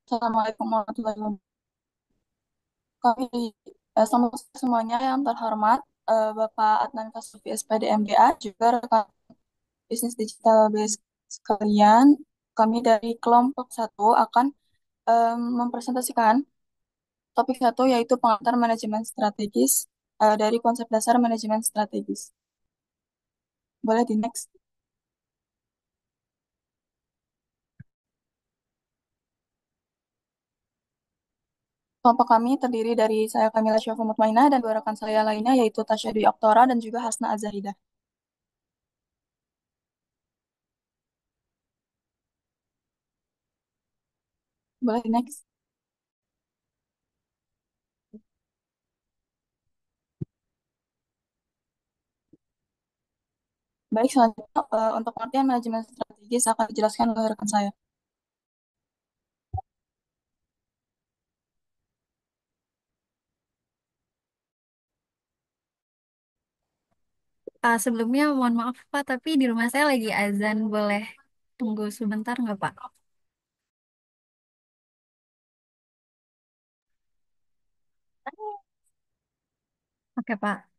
Assalamualaikum warahmatullahi wabarakatuh. Kami, Selamat sore semuanya yang terhormat, Bapak Adnan Kasufy SPD MBA, juga rekan bisnis digital base sekalian. Kami dari kelompok satu akan mempresentasikan topik satu yaitu pengantar manajemen strategis dari konsep dasar manajemen strategis. Boleh di next. Kelompok kami terdiri dari saya Kamila Syafah Mutmainah dan dua rekan saya lainnya yaitu Tasya Dwi Oktora dan juga Hasna Azahidah. Boleh di next. Baik, selanjutnya untuk pengertian manajemen strategis akan dijelaskan oleh rekan saya. Sebelumnya mohon maaf Pak, tapi di rumah saya lagi azan. Boleh tunggu sebentar nggak Pak? Oke Pak.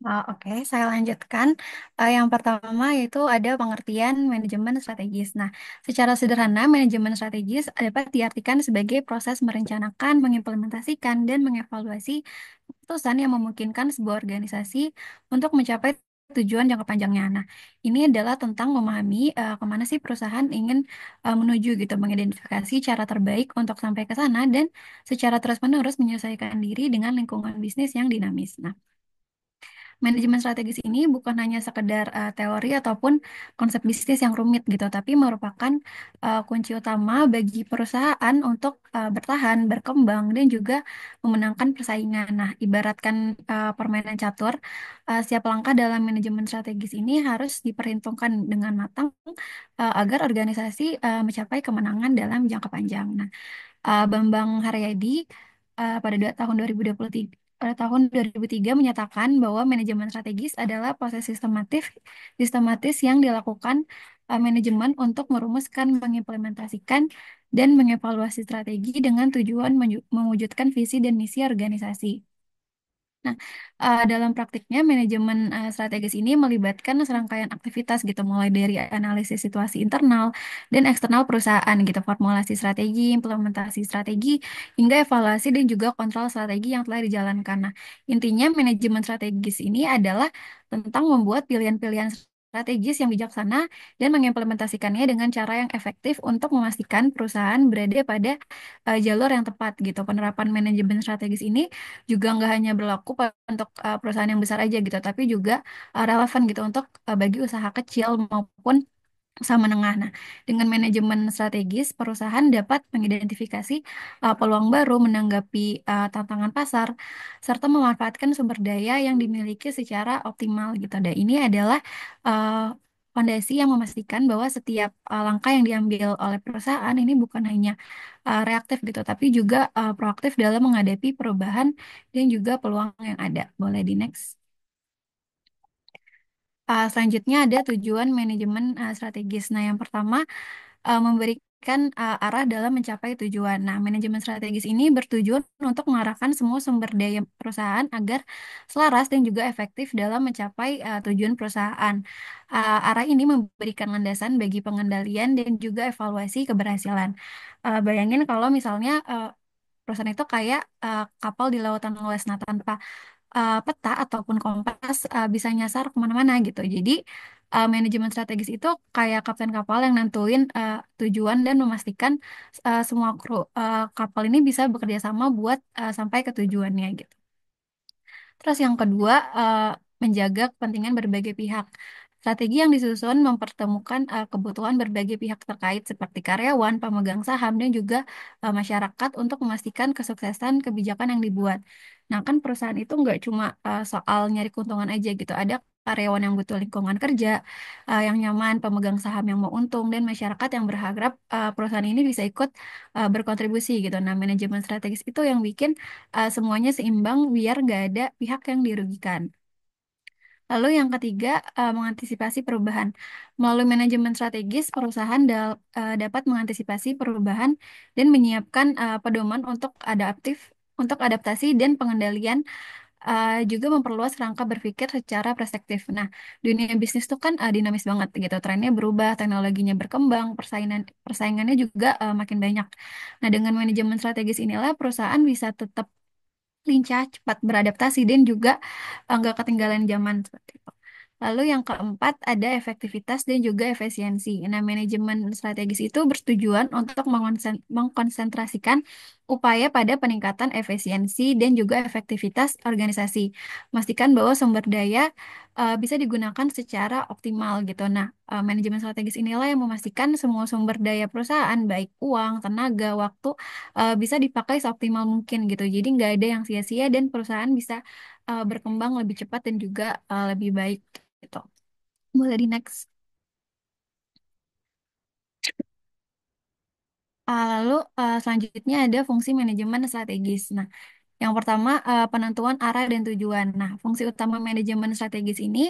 Oke, saya lanjutkan. Yang pertama yaitu ada pengertian manajemen strategis. Nah, secara sederhana, manajemen strategis dapat diartikan sebagai proses merencanakan, mengimplementasikan, dan mengevaluasi keputusan yang memungkinkan sebuah organisasi untuk mencapai tujuan jangka panjangnya. Nah, ini adalah tentang memahami kemana sih perusahaan ingin menuju gitu, mengidentifikasi cara terbaik untuk sampai ke sana, dan secara terus-menerus menyesuaikan diri dengan lingkungan bisnis yang dinamis. Nah, manajemen strategis ini bukan hanya sekedar teori ataupun konsep bisnis yang rumit gitu, tapi merupakan kunci utama bagi perusahaan untuk bertahan, berkembang, dan juga memenangkan persaingan. Nah, ibaratkan permainan catur, setiap langkah dalam manajemen strategis ini harus diperhitungkan dengan matang agar organisasi mencapai kemenangan dalam jangka panjang. Nah, Bambang Haryadi pada tahun 2023 pada tahun 2003 menyatakan bahwa manajemen strategis adalah proses sistematis yang dilakukan manajemen untuk merumuskan, mengimplementasikan, dan mengevaluasi strategi dengan tujuan mewujudkan visi dan misi organisasi. Nah, dalam praktiknya manajemen strategis ini melibatkan serangkaian aktivitas gitu, mulai dari analisis situasi internal dan eksternal perusahaan gitu, formulasi strategi, implementasi strategi, hingga evaluasi dan juga kontrol strategi yang telah dijalankan. Nah, intinya manajemen strategis ini adalah tentang membuat pilihan-pilihan strategis yang bijaksana dan mengimplementasikannya dengan cara yang efektif untuk memastikan perusahaan berada pada jalur yang tepat gitu. Penerapan manajemen strategis ini juga nggak hanya berlaku untuk perusahaan yang besar aja gitu, tapi juga relevan gitu untuk bagi usaha kecil maupun usaha menengah. Nah, dengan manajemen strategis, perusahaan dapat mengidentifikasi peluang baru, menanggapi tantangan pasar, serta memanfaatkan sumber daya yang dimiliki secara optimal gitu. Dan ini adalah fondasi yang memastikan bahwa setiap langkah yang diambil oleh perusahaan ini bukan hanya reaktif gitu, tapi juga proaktif dalam menghadapi perubahan dan juga peluang yang ada. Boleh di next. Selanjutnya ada tujuan manajemen strategis. Nah, yang pertama memberikan arah dalam mencapai tujuan. Nah, manajemen strategis ini bertujuan untuk mengarahkan semua sumber daya perusahaan agar selaras dan juga efektif dalam mencapai tujuan perusahaan. Arah ini memberikan landasan bagi pengendalian dan juga evaluasi keberhasilan. Bayangin kalau misalnya perusahaan itu kayak kapal di lautan luas. Nah, tanpa peta ataupun kompas bisa nyasar kemana-mana gitu. Jadi manajemen strategis itu kayak kapten kapal yang nentuin tujuan dan memastikan semua kru kapal ini bisa bekerja sama buat sampai ke tujuannya gitu. Terus yang kedua, menjaga kepentingan berbagai pihak. Strategi yang disusun mempertemukan kebutuhan berbagai pihak terkait seperti karyawan, pemegang saham, dan juga masyarakat untuk memastikan kesuksesan kebijakan yang dibuat. Nah, kan perusahaan itu nggak cuma soal nyari keuntungan aja gitu. Ada karyawan yang butuh lingkungan kerja yang nyaman, pemegang saham yang mau untung, dan masyarakat yang berharap perusahaan ini bisa ikut berkontribusi gitu. Nah, manajemen strategis itu yang bikin semuanya seimbang biar nggak ada pihak yang dirugikan. Lalu yang ketiga, mengantisipasi perubahan. Melalui manajemen strategis, perusahaan dapat mengantisipasi perubahan dan menyiapkan pedoman untuk adaptasi dan pengendalian, juga memperluas rangka berpikir secara perspektif. Nah, dunia bisnis tuh kan dinamis banget gitu, trennya berubah, teknologinya berkembang, persaingannya juga makin banyak. Nah, dengan manajemen strategis inilah perusahaan bisa tetap lincah, cepat beradaptasi, dan juga nggak ketinggalan zaman seperti itu. Lalu yang keempat ada efektivitas dan juga efisiensi. Nah, manajemen strategis itu bertujuan untuk mengkonsentrasikan upaya pada peningkatan efisiensi dan juga efektivitas organisasi. Memastikan bahwa sumber daya bisa digunakan secara optimal gitu. Nah, manajemen strategis inilah yang memastikan semua sumber daya perusahaan, baik uang, tenaga, waktu, bisa dipakai seoptimal mungkin gitu. Jadi nggak ada yang sia-sia dan perusahaan bisa berkembang lebih cepat dan juga lebih baik gitu. Boleh di next. Lalu selanjutnya ada fungsi manajemen strategis. Nah, yang pertama penentuan arah dan tujuan. Nah, fungsi utama manajemen strategis ini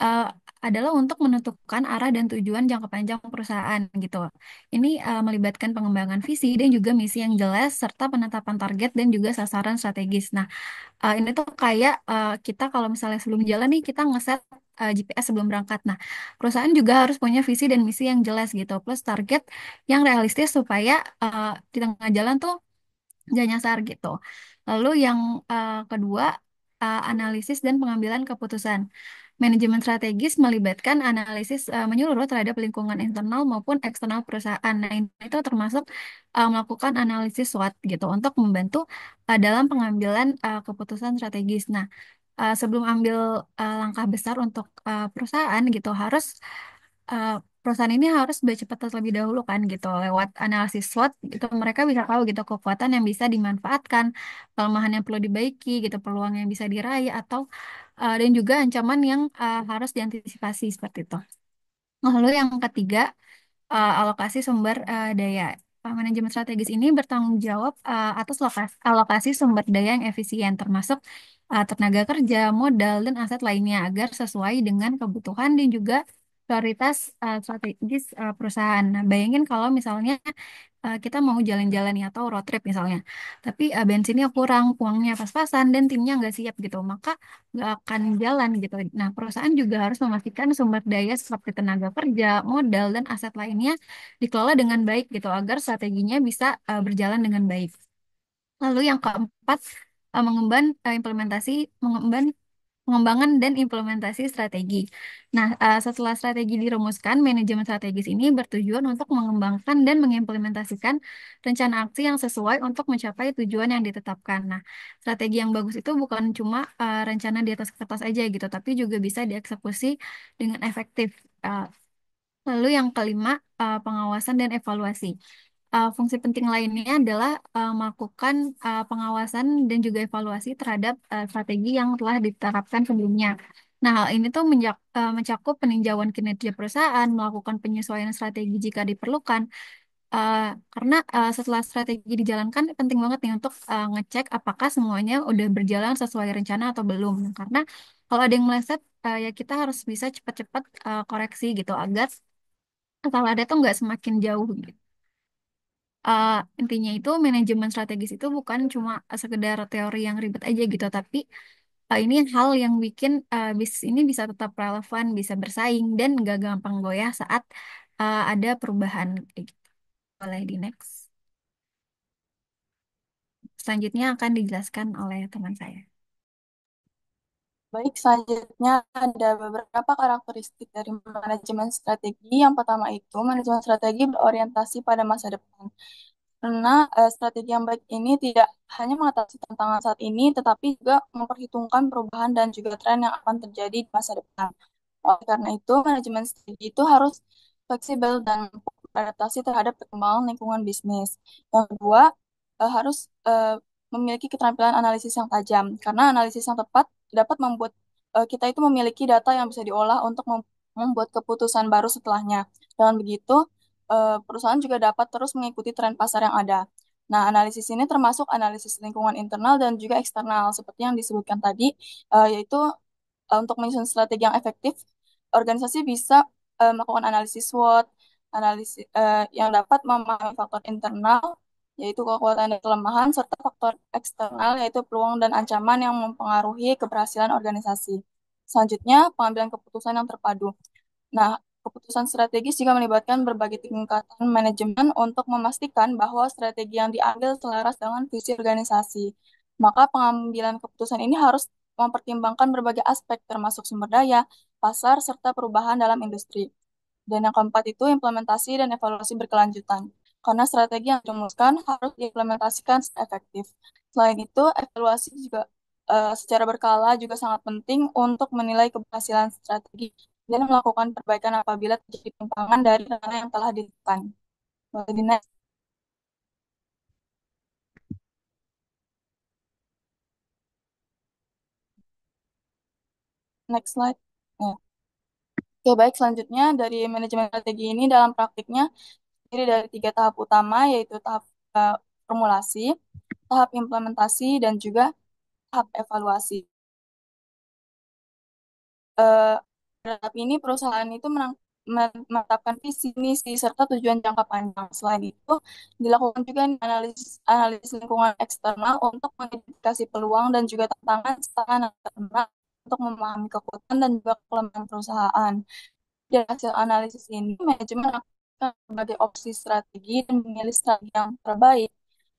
uh, adalah untuk menentukan arah dan tujuan jangka panjang perusahaan gitu. Ini melibatkan pengembangan visi dan juga misi yang jelas serta penetapan target dan juga sasaran strategis. Nah, ini tuh kayak kita kalau misalnya sebelum jalan nih kita ngeset GPS sebelum berangkat. Nah, perusahaan juga harus punya visi dan misi yang jelas gitu, plus target yang realistis supaya di tengah jalan tuh gak nyasar gitu. Lalu yang kedua, analisis dan pengambilan keputusan. Manajemen strategis melibatkan analisis menyeluruh terhadap lingkungan internal maupun eksternal perusahaan. Nah, ini itu termasuk melakukan analisis SWOT gitu untuk membantu dalam pengambilan keputusan strategis. Nah, sebelum ambil langkah besar untuk perusahaan gitu uh, perusahaan ini harus baca peta terlebih dahulu kan gitu lewat analisis SWOT gitu mereka bisa tahu gitu kekuatan yang bisa dimanfaatkan, kelemahan yang perlu dibaiki gitu, peluang yang bisa diraih atau dan juga ancaman yang harus diantisipasi seperti itu. Lalu yang ketiga, alokasi sumber daya. Manajemen strategis ini bertanggung jawab atas alokasi sumber daya yang efisien, termasuk tenaga kerja, modal, dan aset lainnya agar sesuai dengan kebutuhan dan juga prioritas strategis perusahaan. Nah, bayangin kalau misalnya kita mau jalan-jalan ya atau road trip misalnya, tapi bensinnya kurang, uangnya pas-pasan, dan timnya nggak siap gitu, maka nggak akan jalan gitu. Nah, perusahaan juga harus memastikan sumber daya seperti tenaga kerja, modal, dan aset lainnya dikelola dengan baik gitu agar strateginya bisa berjalan dengan baik. Lalu yang keempat, pengembangan dan implementasi strategi. Nah, setelah strategi dirumuskan, manajemen strategis ini bertujuan untuk mengembangkan dan mengimplementasikan rencana aksi yang sesuai untuk mencapai tujuan yang ditetapkan. Nah, strategi yang bagus itu bukan cuma rencana di atas kertas aja gitu, tapi juga bisa dieksekusi dengan efektif. Uh, Lalu yang kelima, pengawasan dan evaluasi. Fungsi penting lainnya adalah melakukan pengawasan dan juga evaluasi terhadap strategi yang telah diterapkan sebelumnya. Nah, hal ini tuh mencakup peninjauan kinerja perusahaan, melakukan penyesuaian strategi jika diperlukan. Uh, karena setelah strategi dijalankan, penting banget nih untuk ngecek apakah semuanya udah berjalan sesuai rencana atau belum. Karena kalau ada yang meleset, ya kita harus bisa cepat-cepat koreksi gitu agar kalau ada tuh nggak semakin jauh gitu. uh, Intinya itu manajemen strategis itu bukan cuma sekedar teori yang ribet aja gitu, tapi ini hal yang bikin bisnis ini bisa tetap relevan, bisa bersaing, dan nggak gampang goyah saat ada perubahan kayak gitu. Boleh di next. Selanjutnya akan dijelaskan oleh teman saya. Baik, selanjutnya ada beberapa karakteristik dari manajemen strategi. Yang pertama itu, manajemen strategi berorientasi pada masa depan. Karena strategi yang baik ini tidak hanya mengatasi tantangan saat ini, tetapi juga memperhitungkan perubahan dan juga tren yang akan terjadi di masa depan. Oleh karena itu, manajemen strategi itu harus fleksibel dan beradaptasi terhadap perkembangan lingkungan bisnis. Yang kedua, harus memiliki keterampilan analisis yang tajam, karena analisis yang tepat dapat membuat kita itu memiliki data yang bisa diolah untuk membuat keputusan baru setelahnya. Dengan begitu, perusahaan juga dapat terus mengikuti tren pasar yang ada. Nah, analisis ini termasuk analisis lingkungan internal dan juga eksternal, seperti yang disebutkan tadi, yaitu untuk menyusun strategi yang efektif, organisasi bisa melakukan analisis SWOT, analisis yang dapat memahami faktor internal, yaitu kekuatan dan kelemahan, serta faktor eksternal, yaitu peluang dan ancaman yang mempengaruhi keberhasilan organisasi. Selanjutnya, pengambilan keputusan yang terpadu. Nah, keputusan strategis juga melibatkan berbagai tingkatan manajemen untuk memastikan bahwa strategi yang diambil selaras dengan visi organisasi. Maka pengambilan keputusan ini harus mempertimbangkan berbagai aspek termasuk sumber daya, pasar, serta perubahan dalam industri. Dan yang keempat itu implementasi dan evaluasi berkelanjutan. Karena strategi yang dirumuskan harus diimplementasikan secara efektif. Selain itu, evaluasi juga secara berkala juga sangat penting untuk menilai keberhasilan strategi dan melakukan perbaikan apabila terjadi penyimpangan dari rencana yang telah ditentukan. Boleh di next, next slide. Ya. Oke, baik. Selanjutnya dari manajemen strategi ini dalam praktiknya terdiri dari tiga tahap utama, yaitu tahap formulasi, tahap implementasi, dan juga tahap evaluasi. tahap ini perusahaan itu menetapkan visi, misi, serta tujuan jangka panjang. Selain itu, dilakukan juga analisis, analisis lingkungan eksternal untuk mengidentifikasi peluang dan juga tantangan serta internal untuk memahami kekuatan dan juga kelemahan perusahaan. Dari hasil analisis ini, manajemen akan berbagai opsi strategi dan memilih strategi yang terbaik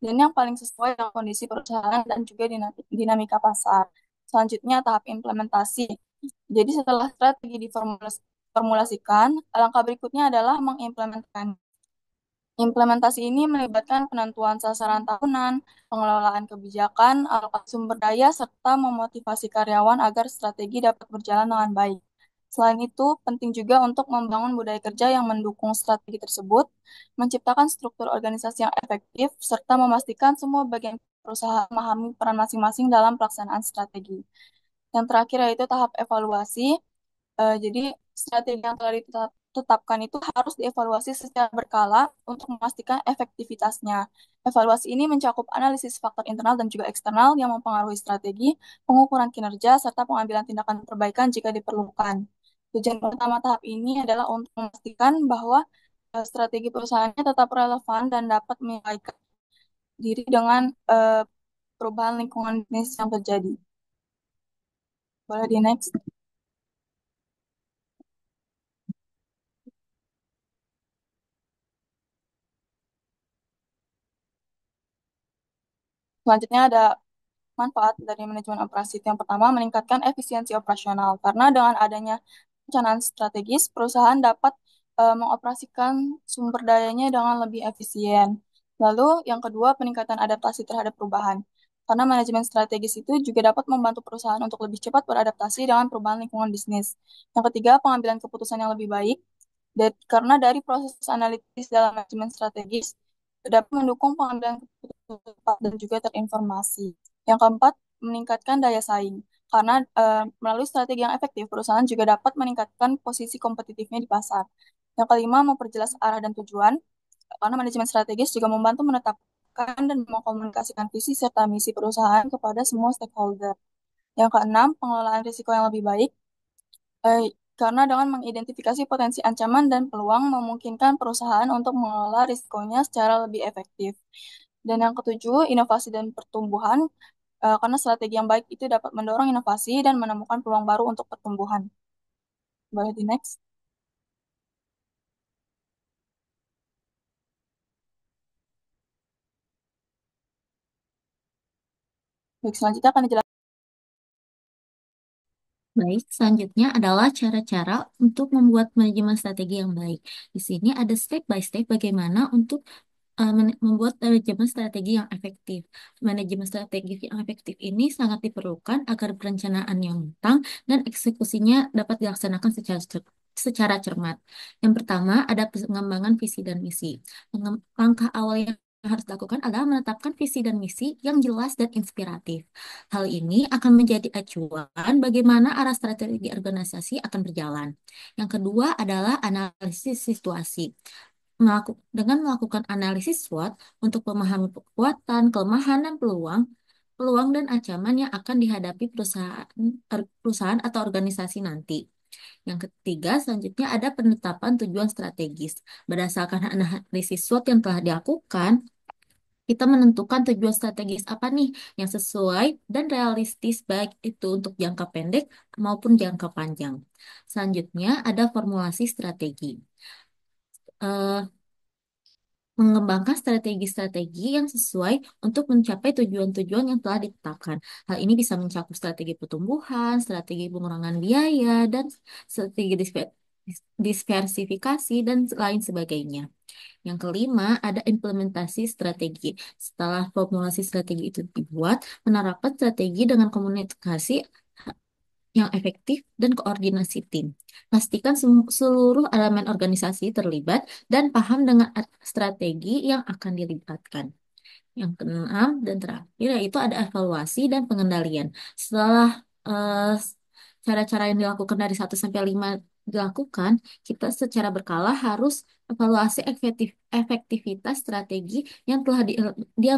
dan yang paling sesuai dengan kondisi perusahaan dan juga dinamika pasar. Selanjutnya, tahap implementasi. Jadi setelah strategi diformulasikan, langkah berikutnya adalah mengimplementasikan. Implementasi ini melibatkan penentuan sasaran tahunan, pengelolaan kebijakan, alokasi sumber daya, serta memotivasi karyawan agar strategi dapat berjalan dengan baik. Selain itu, penting juga untuk membangun budaya kerja yang mendukung strategi tersebut, menciptakan struktur organisasi yang efektif, serta memastikan semua bagian perusahaan memahami peran masing-masing dalam pelaksanaan strategi. Yang terakhir yaitu tahap evaluasi. Jadi strategi yang telah ditetapkan itu harus dievaluasi secara berkala untuk memastikan efektivitasnya. Evaluasi ini mencakup analisis faktor internal dan juga eksternal yang mempengaruhi strategi, pengukuran kinerja, serta pengambilan tindakan perbaikan jika diperlukan. Tujuan pertama tahap ini adalah untuk memastikan bahwa strategi perusahaannya tetap relevan dan dapat menyesuaikan diri dengan perubahan lingkungan bisnis yang terjadi. Boleh di next. Selanjutnya ada manfaat dari manajemen operasi itu yang pertama meningkatkan efisiensi operasional karena dengan adanya perencanaan strategis perusahaan dapat mengoperasikan sumber dayanya dengan lebih efisien. Lalu yang kedua peningkatan adaptasi terhadap perubahan karena manajemen strategis itu juga dapat membantu perusahaan untuk lebih cepat beradaptasi dengan perubahan lingkungan bisnis. Yang ketiga pengambilan keputusan yang lebih baik karena dari proses analitis dalam manajemen strategis dapat mendukung pengambilan keputusan tepat dan juga terinformasi. Yang keempat, meningkatkan daya saing. Karena melalui strategi yang efektif, perusahaan juga dapat meningkatkan posisi kompetitifnya di pasar. Yang kelima, memperjelas arah dan tujuan. Karena manajemen strategis juga membantu menetapkan dan mengkomunikasikan visi serta misi perusahaan kepada semua stakeholder. Yang keenam, pengelolaan risiko yang lebih baik. Eh, karena dengan mengidentifikasi potensi ancaman dan peluang memungkinkan perusahaan untuk mengelola risikonya secara lebih efektif. Dan yang ketujuh, inovasi dan pertumbuhan, karena strategi yang baik itu dapat mendorong inovasi dan menemukan peluang baru untuk pertumbuhan. Boleh di next. Baik, selanjutnya akan dijelaskan. Baik, selanjutnya adalah cara-cara untuk membuat manajemen strategi yang baik. Di sini ada step by step bagaimana untuk membuat manajemen strategi yang efektif. Manajemen strategi yang efektif ini sangat diperlukan agar perencanaan yang matang dan eksekusinya dapat dilaksanakan secara cermat. Yang pertama ada pengembangan visi dan misi. Langkah awal yang harus dilakukan adalah menetapkan visi dan misi yang jelas dan inspiratif. Hal ini akan menjadi acuan bagaimana arah strategi organisasi akan berjalan. Yang kedua adalah analisis situasi. Dengan melakukan analisis SWOT untuk memahami kekuatan, kelemahan, dan peluang dan ancaman yang akan dihadapi perusahaan atau organisasi nanti. Yang ketiga, selanjutnya ada penetapan tujuan strategis. Berdasarkan analisis SWOT yang telah dilakukan, kita menentukan tujuan strategis apa nih yang sesuai dan realistis baik itu untuk jangka pendek maupun jangka panjang. Selanjutnya ada formulasi strategi. Eh, Mengembangkan strategi-strategi yang sesuai untuk mencapai tujuan-tujuan yang telah ditetapkan. Hal ini bisa mencakup strategi pertumbuhan, strategi pengurangan biaya, dan strategi diversifikasi, dan lain sebagainya. Yang kelima, ada implementasi strategi. Setelah formulasi strategi itu dibuat, menerapkan strategi dengan komunikasi yang efektif dan koordinasi tim. Pastikan seluruh elemen organisasi terlibat dan paham dengan strategi yang akan dilibatkan. Yang keenam dan terakhir yaitu ada evaluasi dan pengendalian. Setelah eh, cara-cara yang dilakukan dari 1 sampai 5 dilakukan, kita secara berkala harus evaluasi efektivitas strategi yang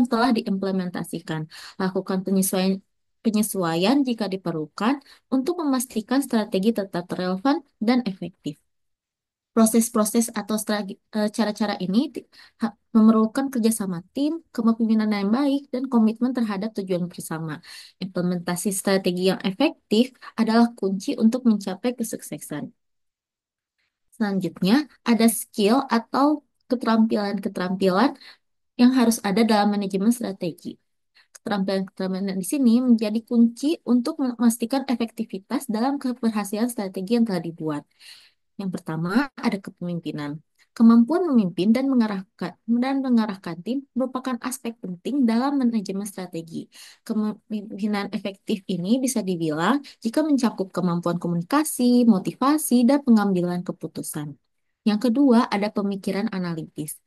telah diimplementasikan. Lakukan penyesuaian penyesuaian jika diperlukan untuk memastikan strategi tetap relevan dan efektif. Proses-proses atau cara-cara ini memerlukan kerjasama tim, kepemimpinan yang baik, dan komitmen terhadap tujuan bersama. Implementasi strategi yang efektif adalah kunci untuk mencapai kesuksesan. Selanjutnya, ada skill atau keterampilan-keterampilan yang harus ada dalam manajemen strategi. Keterampilan-keterampilan di sini menjadi kunci untuk memastikan efektivitas dalam keberhasilan strategi yang telah dibuat. Yang pertama, ada kepemimpinan. Kemampuan memimpin dan mengarahkan tim merupakan aspek penting dalam manajemen strategi. Kepemimpinan efektif ini bisa dibilang jika mencakup kemampuan komunikasi, motivasi, dan pengambilan keputusan. Yang kedua, ada pemikiran analitis.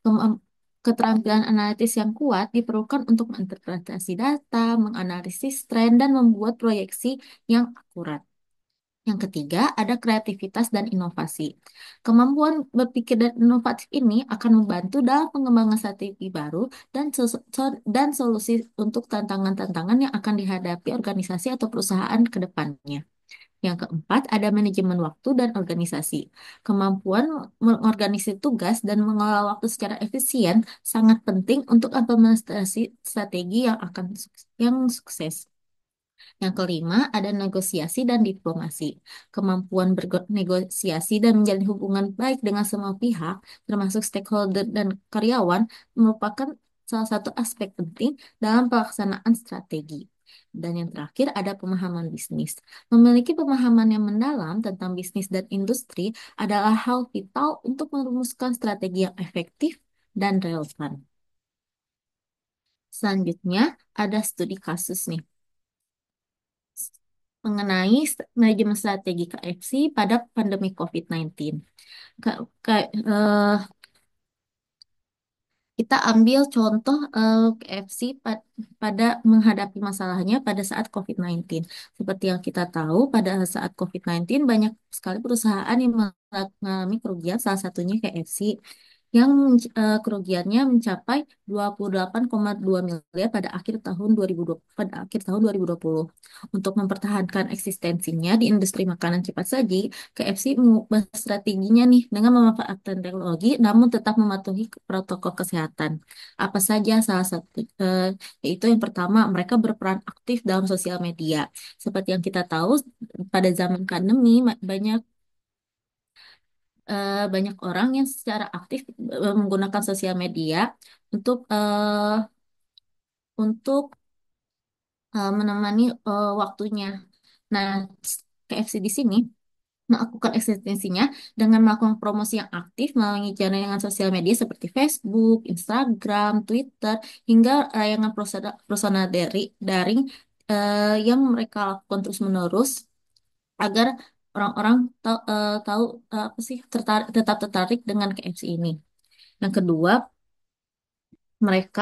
Kemam- Keterampilan analitis yang kuat diperlukan untuk menginterpretasi data, menganalisis tren, dan membuat proyeksi yang akurat. Yang ketiga, ada kreativitas dan inovasi. Kemampuan berpikir dan inovatif ini akan membantu dalam pengembangan strategi baru dan solusi untuk tantangan-tantangan yang akan dihadapi organisasi atau perusahaan ke depannya. Yang keempat, ada manajemen waktu dan organisasi. Kemampuan mengorganisasi tugas dan mengelola waktu secara efisien sangat penting untuk implementasi strategi yang sukses. Yang kelima, ada negosiasi dan diplomasi. Kemampuan bernegosiasi dan menjalin hubungan baik dengan semua pihak, termasuk stakeholder dan karyawan, merupakan salah satu aspek penting dalam pelaksanaan strategi. Dan yang terakhir, ada pemahaman bisnis. Memiliki pemahaman yang mendalam tentang bisnis dan industri adalah hal vital untuk merumuskan strategi yang efektif dan relevan. Selanjutnya, ada studi kasus nih mengenai manajemen strategi KFC pada pandemi COVID-19. Ka- ka- eh, kita ambil contoh KFC pada menghadapi masalahnya pada saat COVID-19. Seperti yang kita tahu, pada saat COVID-19 banyak sekali perusahaan yang mengalami kerugian, salah satunya KFC yang kerugiannya mencapai 28,2 miliar pada akhir tahun 2020. Untuk mempertahankan eksistensinya di industri makanan cepat saji, KFC mengubah strateginya nih dengan memanfaatkan teknologi namun tetap mematuhi protokol kesehatan. Apa saja salah satu yaitu yang pertama, mereka berperan aktif dalam sosial media. Seperti yang kita tahu, pada zaman pandemi banyak orang yang secara aktif menggunakan sosial media untuk menemani waktunya. Nah, KFC di sini melakukan eksistensinya dengan melakukan promosi yang aktif melalui jaringan sosial media seperti Facebook, Instagram, Twitter, hingga layanan personal daring yang mereka lakukan terus-menerus agar orang-orang tahu apa sih tetap tertarik dengan KFC ini. Yang kedua, mereka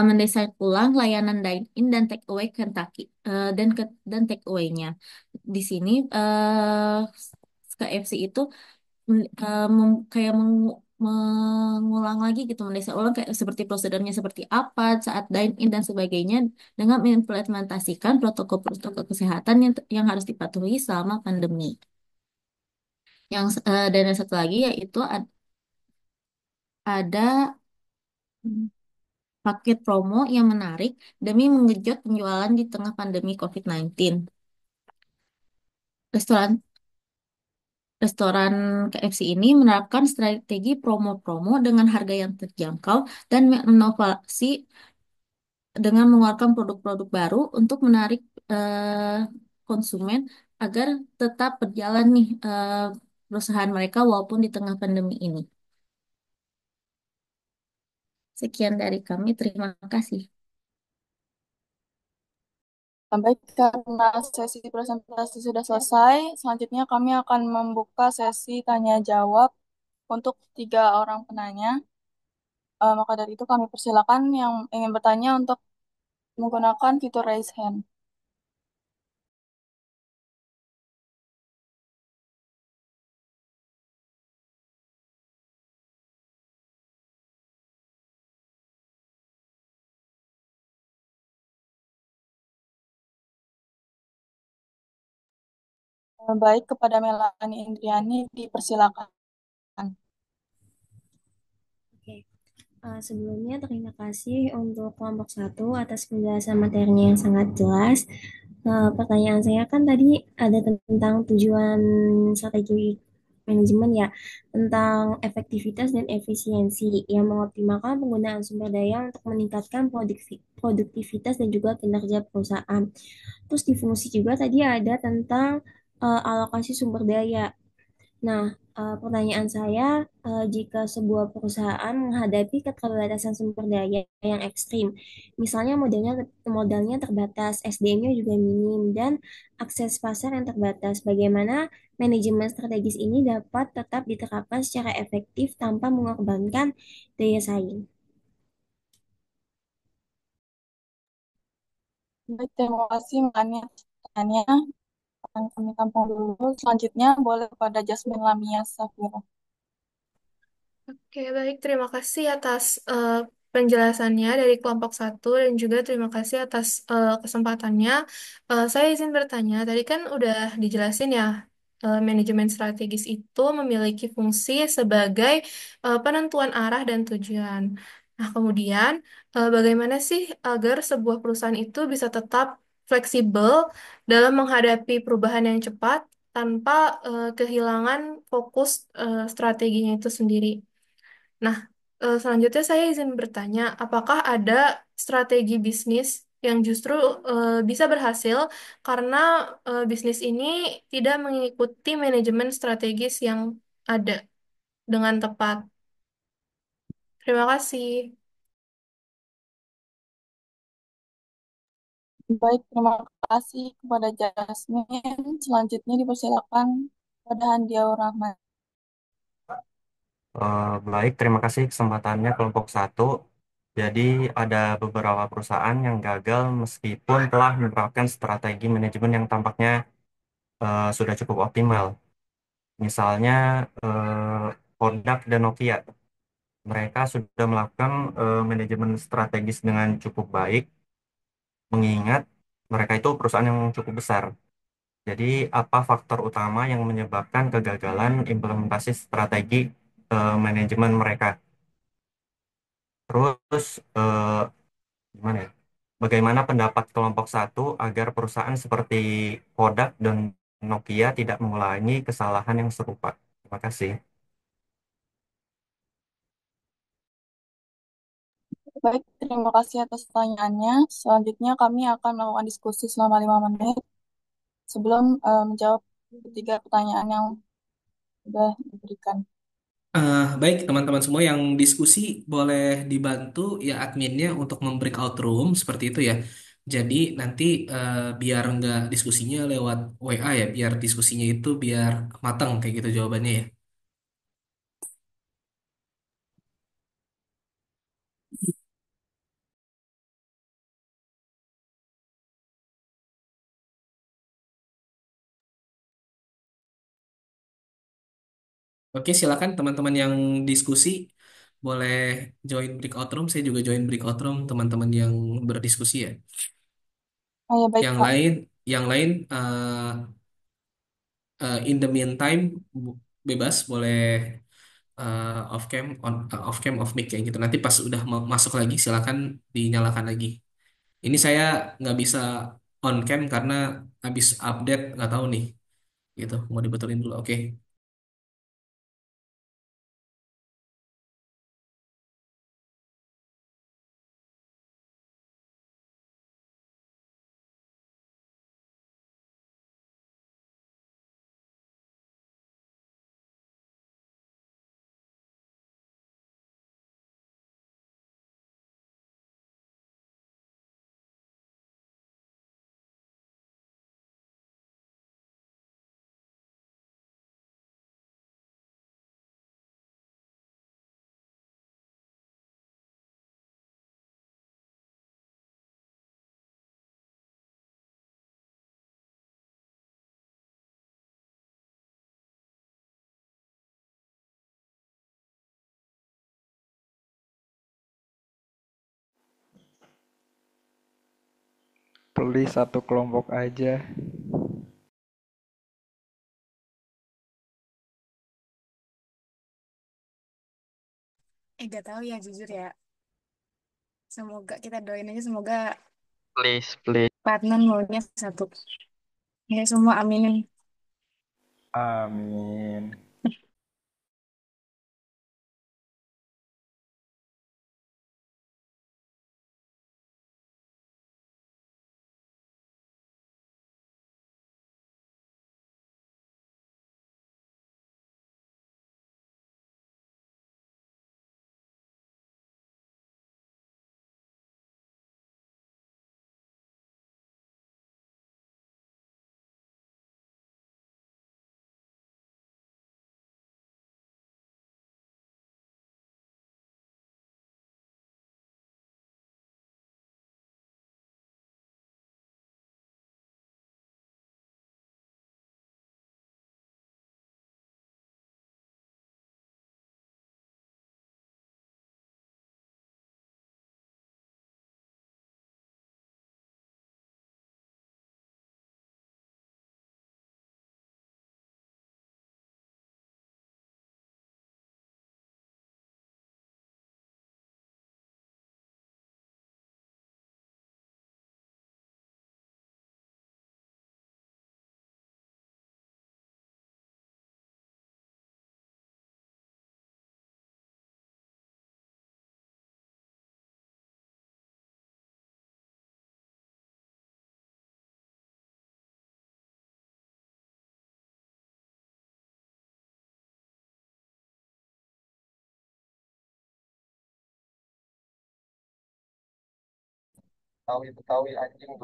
mendesain ulang layanan dine-in dan take-away Kentucky dan take-away-nya. Di sini KFC itu kayak mengulang lagi gitu, mendesain ulang kayak seperti prosedurnya seperti apa saat dine-in dan sebagainya dengan mengimplementasikan protokol-protokol kesehatan yang harus dipatuhi selama pandemi. Dan yang satu lagi yaitu ada paket promo yang menarik demi mengejut penjualan di tengah pandemi COVID-19. Restoran Restoran KFC ini menerapkan strategi promo-promo dengan harga yang terjangkau dan menginovasi dengan mengeluarkan produk-produk baru untuk menarik konsumen agar tetap berjalan nih perusahaan mereka walaupun di tengah pandemi ini. Sekian dari kami, terima kasih. Baik, karena sesi presentasi sudah selesai, selanjutnya kami akan membuka sesi tanya jawab untuk 3 orang penanya. Maka dari itu kami persilakan yang ingin bertanya untuk menggunakan fitur raise hand. Baik, kepada Melani Indriani dipersilakan. Oke. Sebelumnya terima kasih untuk kelompok satu atas penjelasan materinya yang sangat jelas. Pertanyaan saya kan tadi ada tentang tujuan strategi manajemen ya, tentang efektivitas dan efisiensi yang mengoptimalkan penggunaan sumber daya untuk meningkatkan produktivitas dan juga kinerja perusahaan. Terus di fungsi juga tadi ada tentang alokasi sumber daya. Nah, pertanyaan saya, jika sebuah perusahaan menghadapi keterbatasan sumber daya yang ekstrim, misalnya modalnya terbatas, SDM-nya juga minim, dan akses pasar yang terbatas, bagaimana manajemen strategis ini dapat tetap diterapkan secara efektif tanpa mengorbankan daya saing? Baik, terima kasih Mbak Ani atas pertanyaannya. Akan kami tampung dulu. Selanjutnya boleh kepada Jasmine Lamia Safira. Oke, baik. Terima kasih atas penjelasannya dari kelompok satu dan juga terima kasih atas kesempatannya. Saya izin bertanya, tadi kan udah dijelasin ya, manajemen strategis itu memiliki fungsi sebagai penentuan arah dan tujuan. Nah, kemudian bagaimana sih agar sebuah perusahaan itu bisa tetap fleksibel dalam menghadapi perubahan yang cepat tanpa kehilangan fokus strateginya itu sendiri? Nah, selanjutnya saya izin bertanya, apakah ada strategi bisnis yang justru bisa berhasil karena bisnis ini tidak mengikuti manajemen strategis yang ada dengan tepat? Terima kasih. Baik, terima kasih kepada Jasmine. Selanjutnya dipersilakan kepada Handiaur Rahman. Baik, terima kasih kesempatannya kelompok satu. Jadi ada beberapa perusahaan yang gagal meskipun telah menerapkan strategi manajemen yang tampaknya sudah cukup optimal. Misalnya Kodak dan Nokia, mereka sudah melakukan manajemen strategis dengan cukup baik, mengingat mereka itu perusahaan yang cukup besar. Jadi apa faktor utama yang menyebabkan kegagalan implementasi strategi manajemen mereka? Terus gimana ya? Bagaimana pendapat kelompok satu agar perusahaan seperti Kodak dan Nokia tidak mengulangi kesalahan yang serupa? Terima kasih. Baik, terima kasih atas pertanyaannya. Selanjutnya kami akan melakukan diskusi selama 5 menit sebelum menjawab ketiga pertanyaan yang sudah diberikan. Baik, teman-teman semua yang diskusi boleh dibantu ya adminnya untuk membreakout room seperti itu ya. Jadi nanti biar nggak diskusinya lewat WA ya, biar diskusinya itu biar matang kayak gitu jawabannya ya. Oke, silakan teman-teman yang diskusi boleh join breakout room. Saya juga join breakout room teman-teman yang berdiskusi ya. Oh ya, baik Yang Kak. lain, yang lain in the meantime bebas boleh off cam off mic kayak gitu. Nanti pas udah masuk lagi silakan dinyalakan lagi. Ini saya nggak bisa on cam karena habis update nggak tahu nih gitu. Mau dibetulin dulu. Oke. Please satu kelompok aja. Gak tahu ya jujur ya. Semoga kita doain aja semoga Please, please. partner maunya satu. Ya semua aminin. Amin. Betawi Betawi anjing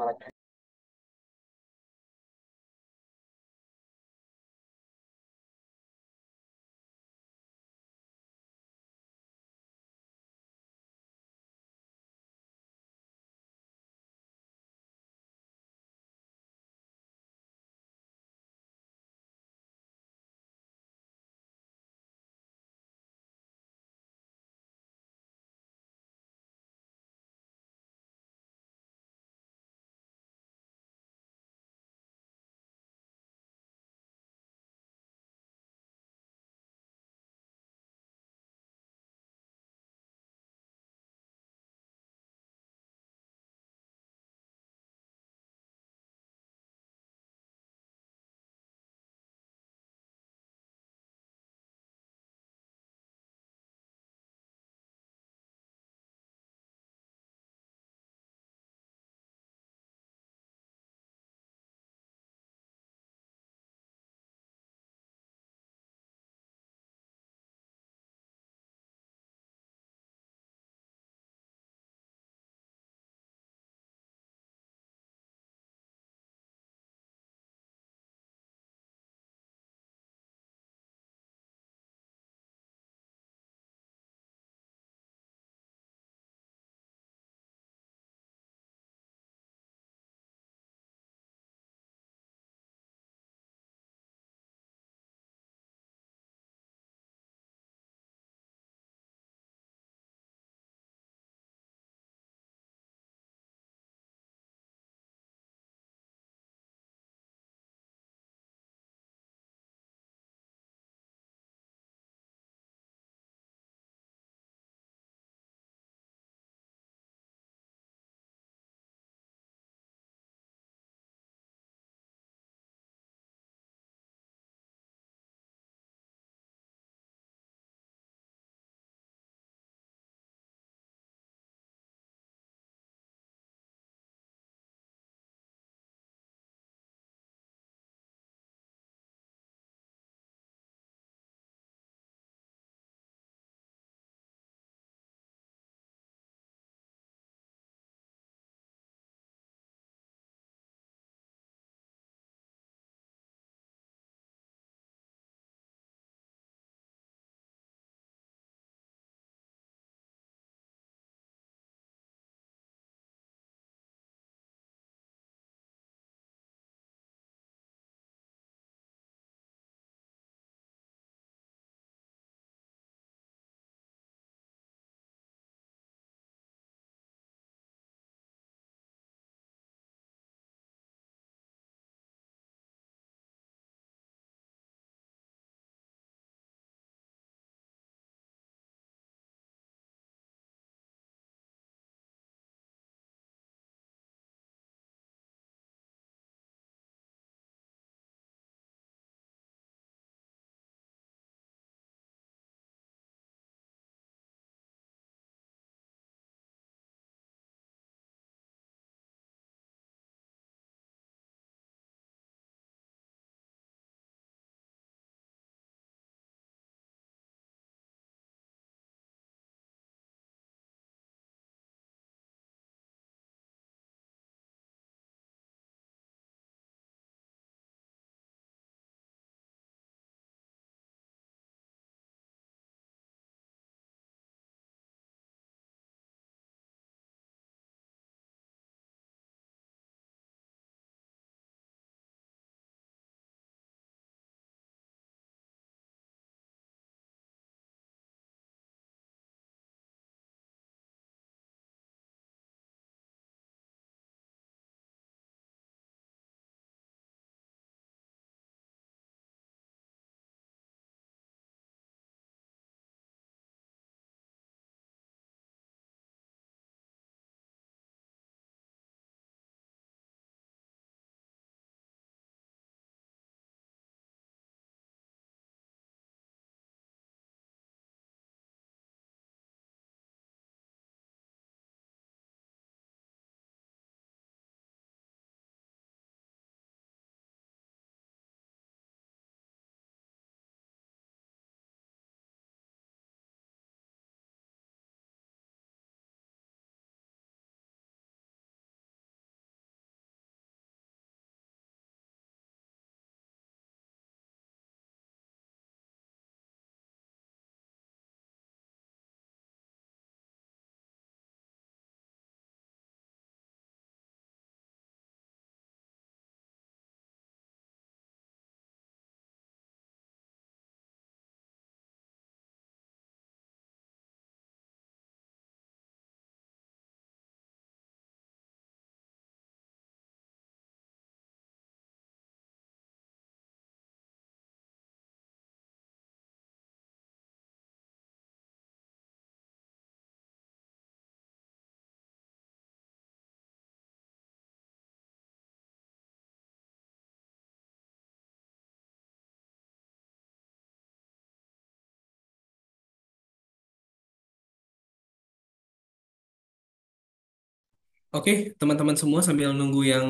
Oke, teman-teman semua sambil nunggu yang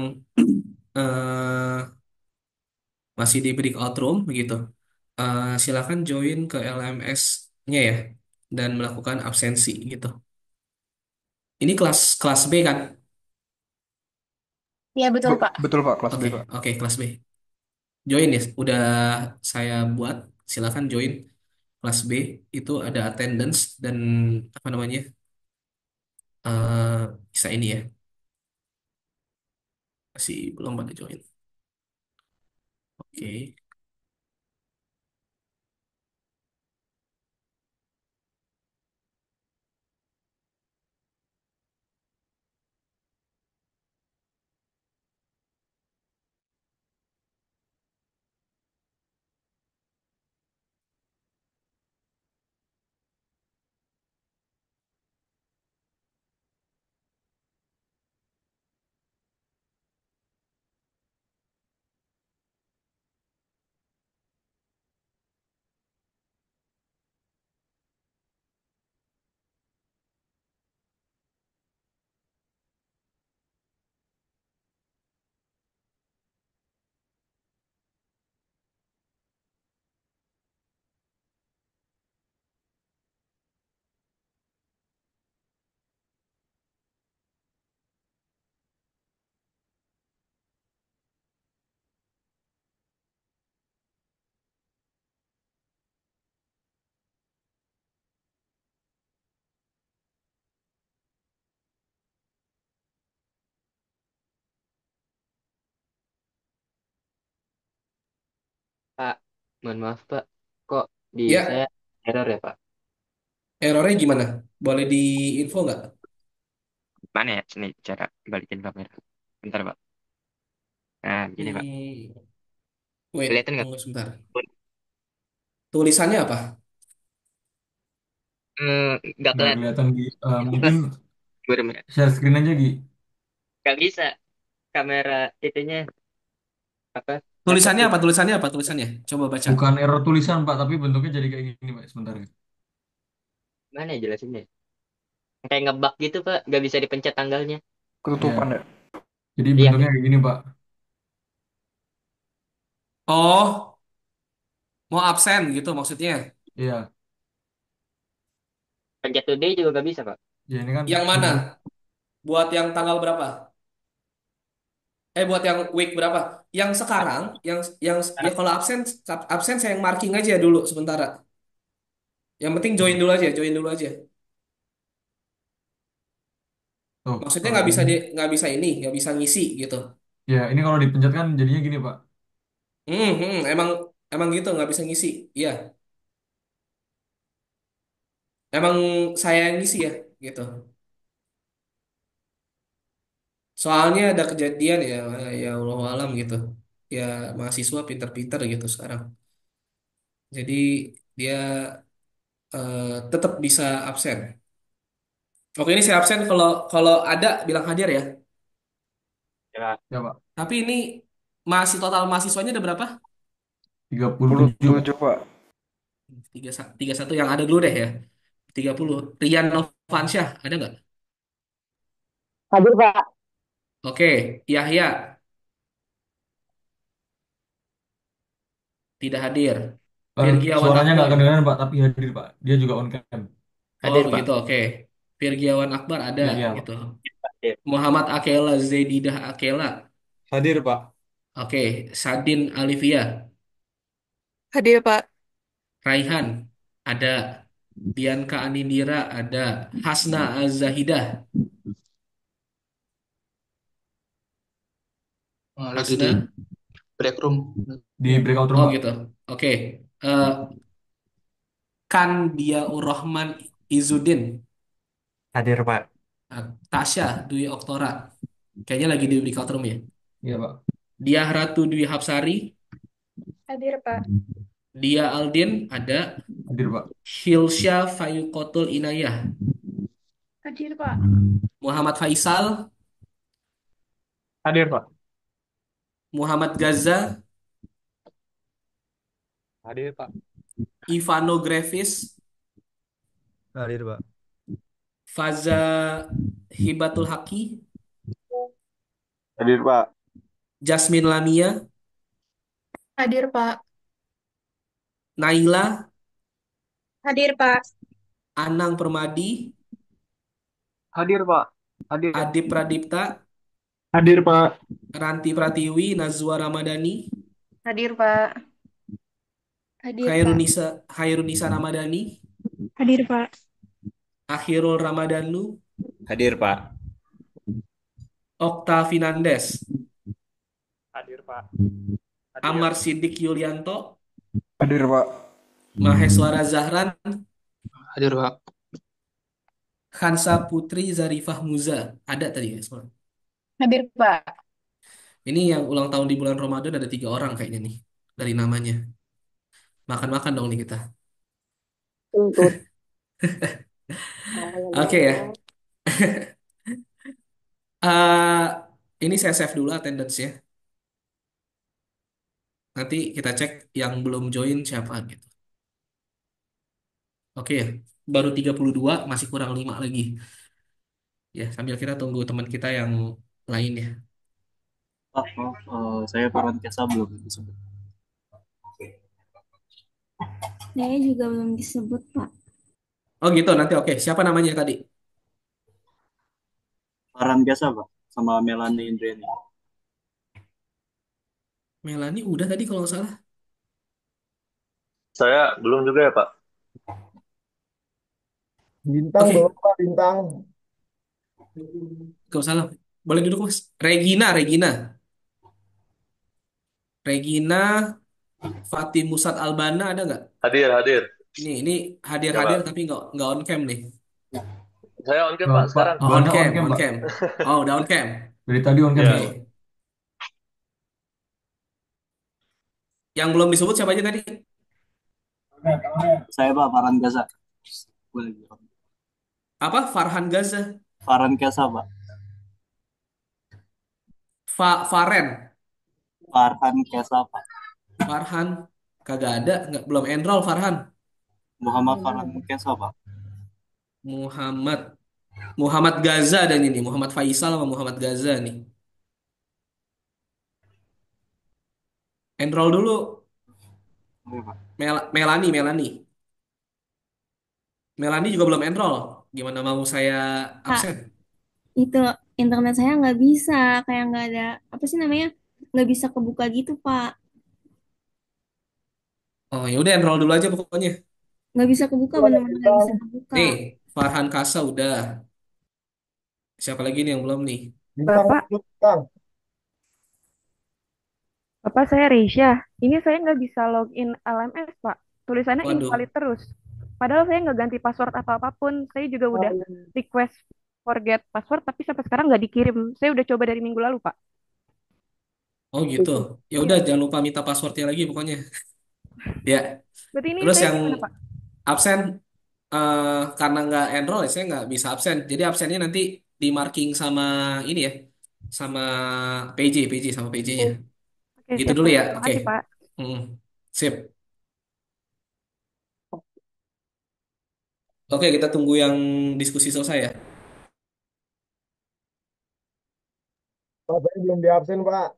eh, masih di breakout room begitu. Silakan join ke LMS-nya ya dan melakukan absensi gitu. Ini kelas kelas B kan? Iya betul Pak. Betul Pak, kelas B Oke, Pak. oke kelas B. Join ya. Udah saya buat. Silakan join kelas B. Itu ada attendance dan apa namanya? Bisa ini ya. Masih belum pada join. Oke. Pak, mohon maaf Pak, kok di saya Ya, error ya Pak? errornya gimana? Boleh diinfo nggak? Mana ya sini cara balikin kamera? Bentar Pak. Nah, gini Pak. Hmm, wait, Kelihatan nggak? tunggu sebentar. Tulisannya apa? Nggak Nggak kelihatan. kelihatan Gi. Pak, Mungkin bener-bener. share screen aja Gi. Nggak bisa kamera itunya apa? Laptop Tulisannya tuh apa? Tulisannya apa? Tulisannya. Coba baca. Bukan error tulisan Pak, tapi bentuknya jadi kayak gini Pak. Sebentar ya. mana ya jelasinnya? Kayak ngebug gitu Pak, nggak bisa dipencet tanggalnya. Ketutupan Ya. ya. Jadi Iya, bentuknya kayak gini Pak. Oh, mau absen gitu maksudnya. Iya. pencet today juga nggak bisa Pak. Ya ini kan Yang mana? bentuk. Buat yang tanggal berapa? Buat yang week berapa? Yang sekarang, yang ya kalau absen absen saya yang marking aja dulu sementara. Yang penting join dulu aja. Tuh, Maksudnya kalau ini. nggak bisa ini, nggak bisa ngisi gitu. Ya, ini kalau dipencet kan jadinya gini Pak. Emang emang gitu nggak bisa ngisi. Iya, emang saya yang ngisi ya gitu. Soalnya ada kejadian ya, ya Allah alam gitu. Ya mahasiswa pinter-pinter gitu sekarang. Jadi dia tetap bisa absen. Oke, ini saya absen kalau kalau ada bilang hadir ya. Ya Pak. Ya Pak. Tapi ini masih total mahasiswanya ada berapa? 37 Pak. 37 Pak. Tiga satu yang ada dulu deh ya. 30. Rian Novansyah ada nggak? Hadir Pak. Oke, Yahya tidak hadir. Virgiawan Suaranya nggak Akbar kedengaran Pak, tapi hadir Pak. Dia juga on cam. oh Hadir Pak. begitu, oke. Virgiawan Akbar ada Iya, iya Pak. gitu. Hadir. Muhammad Akela Zaididah Akela. Hadir Pak. Oke, Sadin Alivia. Hadir, Pak. Raihan ada. Bianca Anindira ada. Hasna Azahidah. Lagi di Hasna. break room. Di breakout room Oh Pak. gitu. Oke. Eh, Kandiaur Rahman Izudin. Hadir Pak. Tasya Dwi Oktora. Kayaknya lagi di breakout room ya. Iya Pak. Diah Ratu Dwi Hapsari. Hadir, Pak. Dia Aldin ada. Hadir Pak. Hilsya Fayukotul Inayah. Hadir, Pak. Muhammad Faisal. Hadir Pak. Muhammad Gaza. Hadir Pak. Ivano Grevis. Hadir Pak. Faza Hibatul Haki. Hadir, Pak. Jasmine Lamia, Hadir, Pak. Naila, Hadir, Pak. Anang Permadi, Hadir, Pak. Hadir. Adip Pradipta, Hadir, Pak. Ranti Pratiwi, Nazwa Ramadhani, Hadir, Pak. Hadir, Pak. Khairunisa, Khairunisa Ramadhani, Hadir, Pak. Akhirul Ramadhanu, Hadir, Pak. Okta Finandes, Hadir, Pak. Amar Sidik Yulianto, Hadir, Pak. Maheswara Zahran, Hadir, Pak. Khansa Putri Zarifah Muza. Ada tadi ya semua. Hadir, Pak. Ini yang ulang tahun di bulan Ramadan ada 3 orang kayaknya nih dari namanya. Makan-makan dong nih kita. Tuntut. Oke ya. Eh, ini saya save dulu attendance-nya. Nanti kita cek yang belum join siapa gitu. Oke ya. Baru 32, masih kurang 5 lagi. Ya, sambil kita tunggu teman kita yang lain ya. Pak, maaf, saya Farhan Kesa belum disebut. Saya juga belum disebut, Pak. Oh gitu, nanti oke. Siapa namanya tadi? Farhan Kesa, Pak, sama Melanie Indriani. Melani udah tadi kalau nggak salah. Saya belum juga ya, Pak. Bintang Oke, belum, Pak. Bintang. nggak salah. Boleh duduk Mas. Regina, Regina. Regina, Fatih Musad Albana ada nggak? Hadir, hadir. Ini Ya, hadir-hadir Pak. tapi nggak on cam nih. Saya on cam, Oh, Pak, Pak, sekarang. Oh, on belanda on cam, cam, on Pak. cam. Oh, udah on cam. Dari tadi on cam Oke. saya, Ya. Pak. Yang belum disebut siapa aja tadi? Saya, Pak, Farhan Kesa. Boleh gitu. Apa? Farhan Gaza. Farhan Kesa, Pak. Faren. Farhan Kesa, Pak. Farhan. Kagak ada. Nggak, belum enroll Farhan. Muhammad Farhan Kesa, Pak. Muhammad. Muhammad Gaza dan ini. Muhammad Faisal sama Muhammad Gaza nih. Enroll dulu. Oke, Pak. Melani, Melani. Melani juga belum enroll. Gimana mau saya Pak, absen? itu internet saya nggak bisa, kayak nggak ada, apa sih namanya? Nggak bisa kebuka gitu, Pak. Oh ya udah enroll dulu aja pokoknya. Nggak bisa kebuka, Itu ada benar-benar nggak bintang. bisa kebuka. Nih, Farhan Kasa udah. Siapa lagi nih yang belum nih? Bintang, Bapak, bintang. Bapak saya Reisha. Ini saya nggak bisa login LMS, Pak. Tulisannya Waduh. invalid terus. Padahal saya nggak ganti password atau apapun. Saya juga udah request forget password, tapi sampai sekarang nggak dikirim. Saya udah coba dari minggu lalu, Pak. Oh gitu. Ya udah Iya. jangan lupa minta passwordnya lagi pokoknya. Ya. Berarti ini Terus saya yang gimana, Pak? absen eh, karena nggak enroll ya saya nggak bisa absen. Jadi absennya nanti di marking sama ini ya, sama PJ sama PJ-nya. Oke, Gitu siap, dulu Pak. ya. Terima Oke. kasih, Pak. Hmm. Sip. Oke, kita tunggu yang diskusi selesai ya. Pak, saya belum di absen, Pak.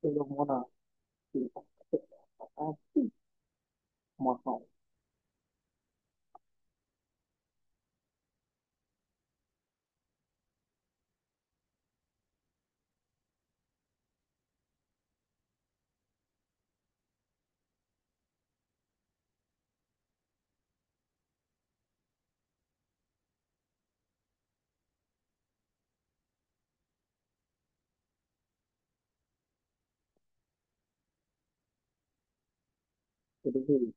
Belum mana? Mahal. Jadi,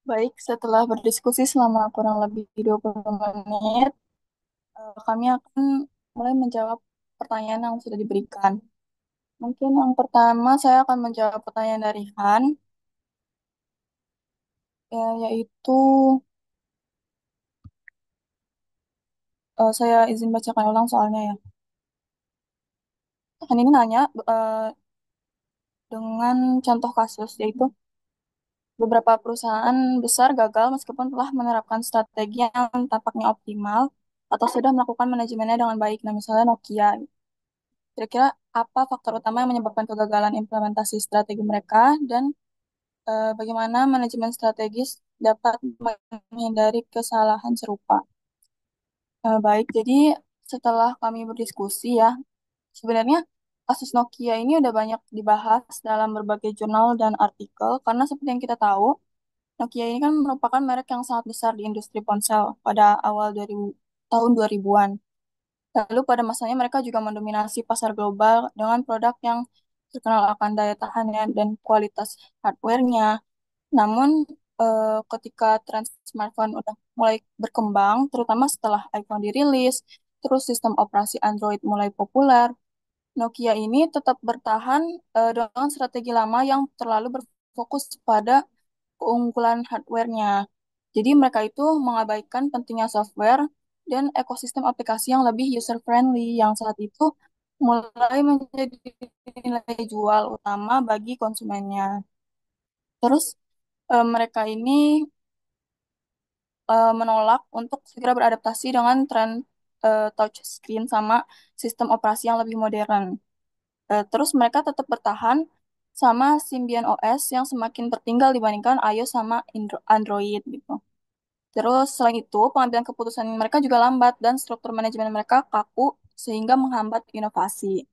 Baik, setelah berdiskusi selama kurang lebih 20 menit, kami akan mulai menjawab pertanyaan yang sudah diberikan. Mungkin yang pertama saya akan menjawab pertanyaan dari Han, yaitu saya izin bacakan ulang soalnya ya. Han ini nanya dengan contoh kasus, yaitu beberapa perusahaan besar gagal meskipun telah menerapkan strategi yang tampaknya optimal atau sudah melakukan manajemennya dengan baik. Nah, misalnya Nokia. Kira-kira apa faktor utama yang menyebabkan kegagalan implementasi strategi mereka dan bagaimana manajemen strategis dapat menghindari kesalahan serupa? Baik, jadi setelah kami berdiskusi ya, sebenarnya kasus Nokia ini udah banyak dibahas dalam berbagai jurnal dan artikel karena seperti yang kita tahu, Nokia ini kan merupakan merek yang sangat besar di industri ponsel pada awal 2000, tahun 2000-an. Lalu pada masanya mereka juga mendominasi pasar global dengan produk yang terkenal akan daya tahannya dan kualitas hardware-nya. Namun ketika tren smartphone udah mulai berkembang, terutama setelah iPhone dirilis, terus sistem operasi Android mulai populer, Nokia ini tetap bertahan dengan strategi lama yang terlalu berfokus pada keunggulan hardware-nya. Jadi mereka itu mengabaikan pentingnya software dan ekosistem aplikasi yang lebih user-friendly yang saat itu mulai menjadi nilai jual utama bagi konsumennya. Terus mereka ini menolak untuk segera beradaptasi dengan tren touch screen sama sistem operasi yang lebih modern. Terus mereka tetap bertahan sama Symbian OS yang semakin tertinggal dibandingkan iOS sama Android gitu. Terus selain itu, pengambilan keputusan mereka juga lambat dan struktur manajemen mereka kaku sehingga menghambat inovasi.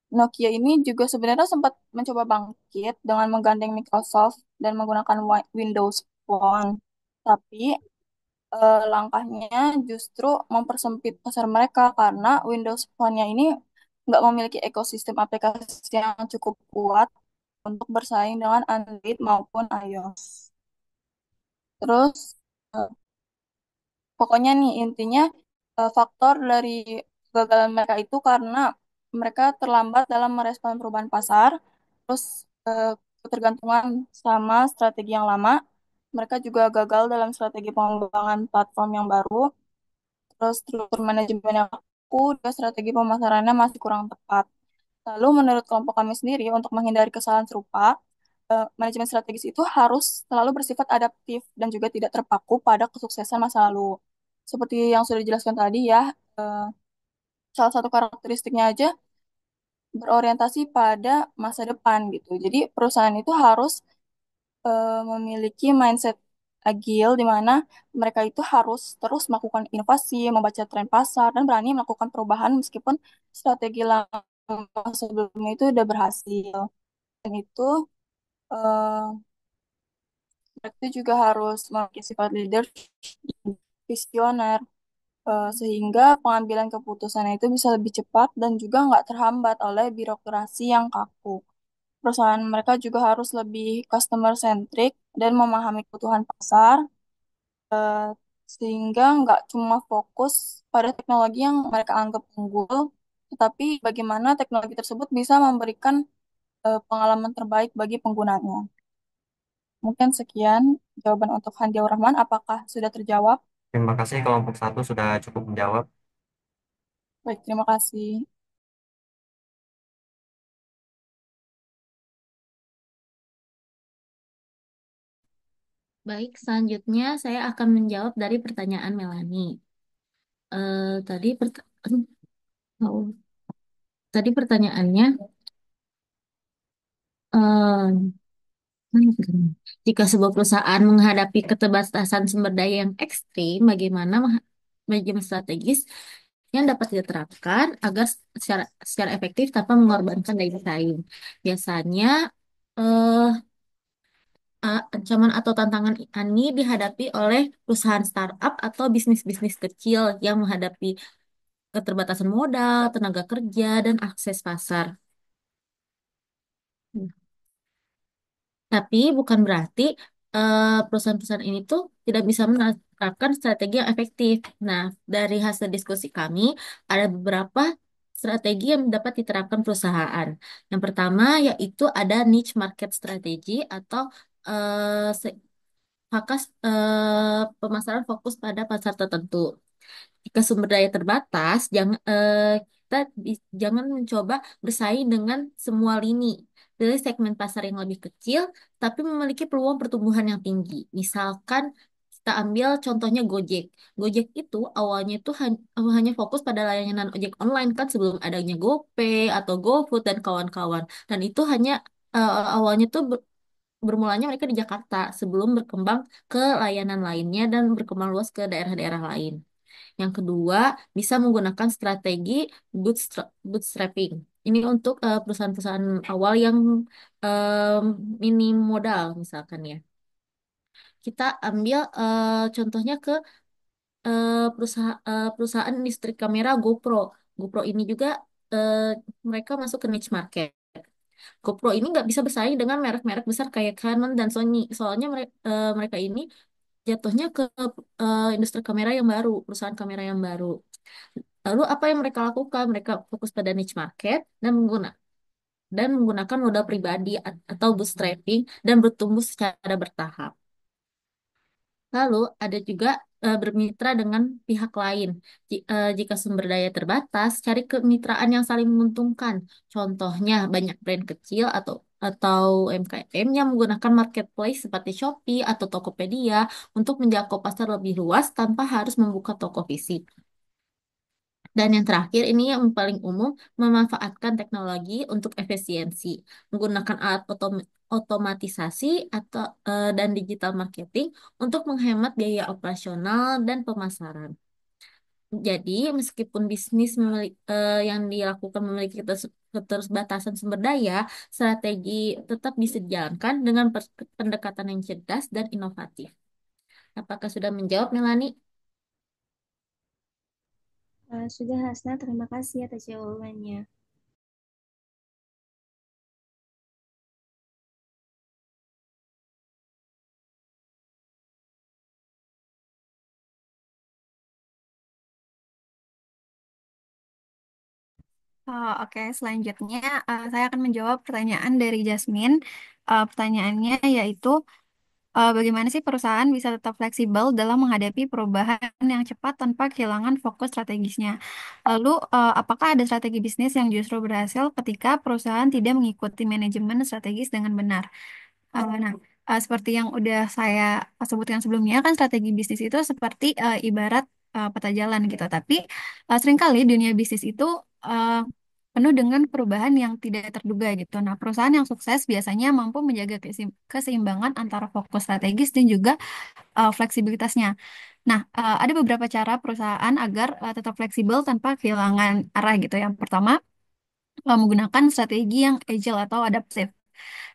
Nokia ini juga sebenarnya sempat mencoba bangkit dengan menggandeng Microsoft dan menggunakan Windows Phone. Tapi langkahnya justru mempersempit pasar mereka karena Windows Phone-nya ini nggak memiliki ekosistem aplikasi yang cukup kuat untuk bersaing dengan Android maupun iOS. Terus eh, pokoknya nih intinya faktor dari kegagalan mereka itu karena mereka terlambat dalam merespon perubahan pasar, terus eh, ketergantungan sama strategi yang lama. Mereka juga gagal dalam strategi pengembangan platform yang baru, terus struktur manajemen yang aku dan strategi pemasarannya masih kurang tepat. Lalu menurut kelompok kami sendiri, untuk menghindari kesalahan serupa, manajemen strategis itu harus selalu bersifat adaptif dan juga tidak terpaku pada kesuksesan masa lalu. Seperti yang sudah dijelaskan tadi ya, eh, salah satu karakteristiknya aja berorientasi pada masa depan gitu. Jadi perusahaan itu harus memiliki mindset agil di mana mereka itu harus terus melakukan inovasi, membaca tren pasar, dan berani melakukan perubahan meskipun strategi lama sebelumnya itu udah berhasil. Dan itu eh, mereka itu juga harus memiliki sifat leader visioner sehingga pengambilan keputusan itu bisa lebih cepat dan juga nggak terhambat oleh birokrasi yang kaku. Perusahaan mereka juga harus lebih customer centric dan memahami kebutuhan pasar eh, sehingga nggak cuma fokus pada teknologi yang mereka anggap unggul, tetapi bagaimana teknologi tersebut bisa memberikan pengalaman terbaik bagi penggunanya. Mungkin sekian jawaban untuk Handiaur Rahman. Apakah sudah terjawab? Terima kasih kelompok satu sudah cukup menjawab. Baik, terima kasih. Baik, selanjutnya saya akan menjawab dari pertanyaan Melanie. Eh, tadi pert- aduh, oh, tadi pertanyaannya, eh, jika sebuah perusahaan menghadapi keterbatasan sumber daya yang ekstrim, bagaimana manajemen strategis yang dapat diterapkan agar secara efektif tanpa mengorbankan daya saing? Biasanya, eh, ancaman atau tantangan ini dihadapi oleh perusahaan startup atau bisnis-bisnis kecil yang menghadapi keterbatasan modal, tenaga kerja, dan akses pasar. Tapi bukan berarti perusahaan-perusahaan ini tuh tidak bisa menerapkan strategi yang efektif. Nah, dari hasil diskusi kami, ada beberapa strategi yang dapat diterapkan perusahaan. Yang pertama yaitu ada niche market strategy atau pemasaran fokus pada pasar tertentu. Jika sumber daya terbatas, kita jangan mencoba bersaing dengan semua lini. Pilih segmen pasar yang lebih kecil, tapi memiliki peluang pertumbuhan yang tinggi. Misalkan kita ambil contohnya Gojek. Gojek itu awalnya itu hanya fokus pada layanan ojek online kan sebelum adanya GoPay atau GoFood dan kawan-kawan. Dan itu hanya awalnya tuh bermulanya mereka di Jakarta sebelum berkembang ke layanan lainnya dan berkembang luas ke daerah-daerah lain. Yang kedua, bisa menggunakan strategi bootstrapping. Ini untuk perusahaan-perusahaan awal yang em, minim modal, misalkan ya. Kita ambil contohnya ke perusahaan industri kamera GoPro. GoPro ini juga eh, mereka masuk ke niche market. GoPro ini nggak bisa bersaing dengan merek-merek besar kayak Canon dan Sony. Soalnya mereka ini jatuhnya ke industri kamera yang baru, perusahaan kamera yang baru. Lalu apa yang mereka lakukan? Mereka fokus pada niche market dan menggunakan modal pribadi atau bootstrapping dan bertumbuh secara bertahap. Lalu ada juga bermitra dengan pihak lain. Jika sumber daya terbatas, cari kemitraan yang saling menguntungkan. Contohnya banyak brand kecil atau UMKM yang menggunakan marketplace seperti Shopee atau Tokopedia untuk menjangkau pasar lebih luas tanpa harus membuka toko fisik. Dan yang terakhir ini yang paling umum, memanfaatkan teknologi untuk efisiensi. Menggunakan otomatisasi atau dan digital marketing untuk menghemat biaya operasional dan pemasaran. Jadi, meskipun yang dilakukan memiliki keterbatasan sumber daya, strategi tetap bisa dijalankan dengan pendekatan yang cerdas dan inovatif. Apakah sudah menjawab, Melani? Sudah Hasna, terima kasih atas jawabannya. Oke, selanjutnya saya akan menjawab pertanyaan dari Jasmine. Pertanyaannya yaitu bagaimana sih perusahaan bisa tetap fleksibel dalam menghadapi perubahan yang cepat tanpa kehilangan fokus strategisnya? Lalu, apakah ada strategi bisnis yang justru berhasil ketika perusahaan tidak mengikuti manajemen strategis dengan benar? Nah, seperti yang udah saya sebutkan sebelumnya, kan strategi bisnis itu seperti ibarat peta jalan gitu. Tapi seringkali dunia bisnis itu uh, penuh dengan perubahan yang tidak terduga gitu. Nah, perusahaan yang sukses biasanya mampu menjaga keseimbangan antara fokus strategis dan juga fleksibilitasnya. Nah, ada beberapa cara perusahaan agar tetap fleksibel tanpa kehilangan arah gitu. Yang pertama, menggunakan strategi yang agile atau adaptif.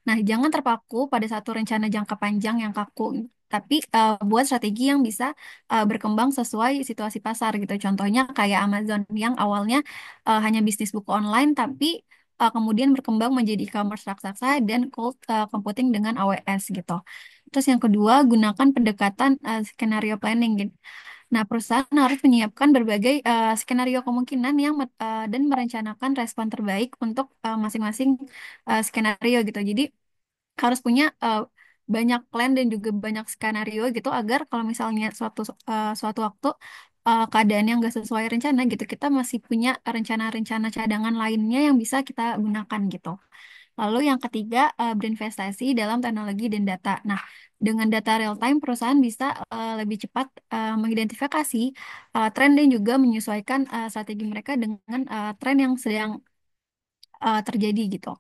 Nah, jangan terpaku pada satu rencana jangka panjang yang kaku, tapi buat strategi yang bisa berkembang sesuai situasi pasar gitu. Contohnya kayak Amazon yang awalnya hanya bisnis buku online, tapi kemudian berkembang menjadi e-commerce raksasa dan cloud computing dengan AWS gitu. Terus yang kedua, gunakan pendekatan skenario planning gitu. Nah, perusahaan harus menyiapkan berbagai skenario kemungkinan dan merencanakan respon terbaik untuk masing-masing skenario gitu. Jadi harus punya banyak plan dan juga banyak skenario gitu agar kalau misalnya suatu waktu keadaan yang nggak sesuai rencana gitu, kita masih punya rencana-rencana cadangan lainnya yang bisa kita gunakan gitu. Lalu yang ketiga, berinvestasi dalam teknologi dan data. Nah, dengan data real time, perusahaan bisa lebih cepat mengidentifikasi tren dan juga menyesuaikan strategi mereka dengan tren yang sedang terjadi gitu.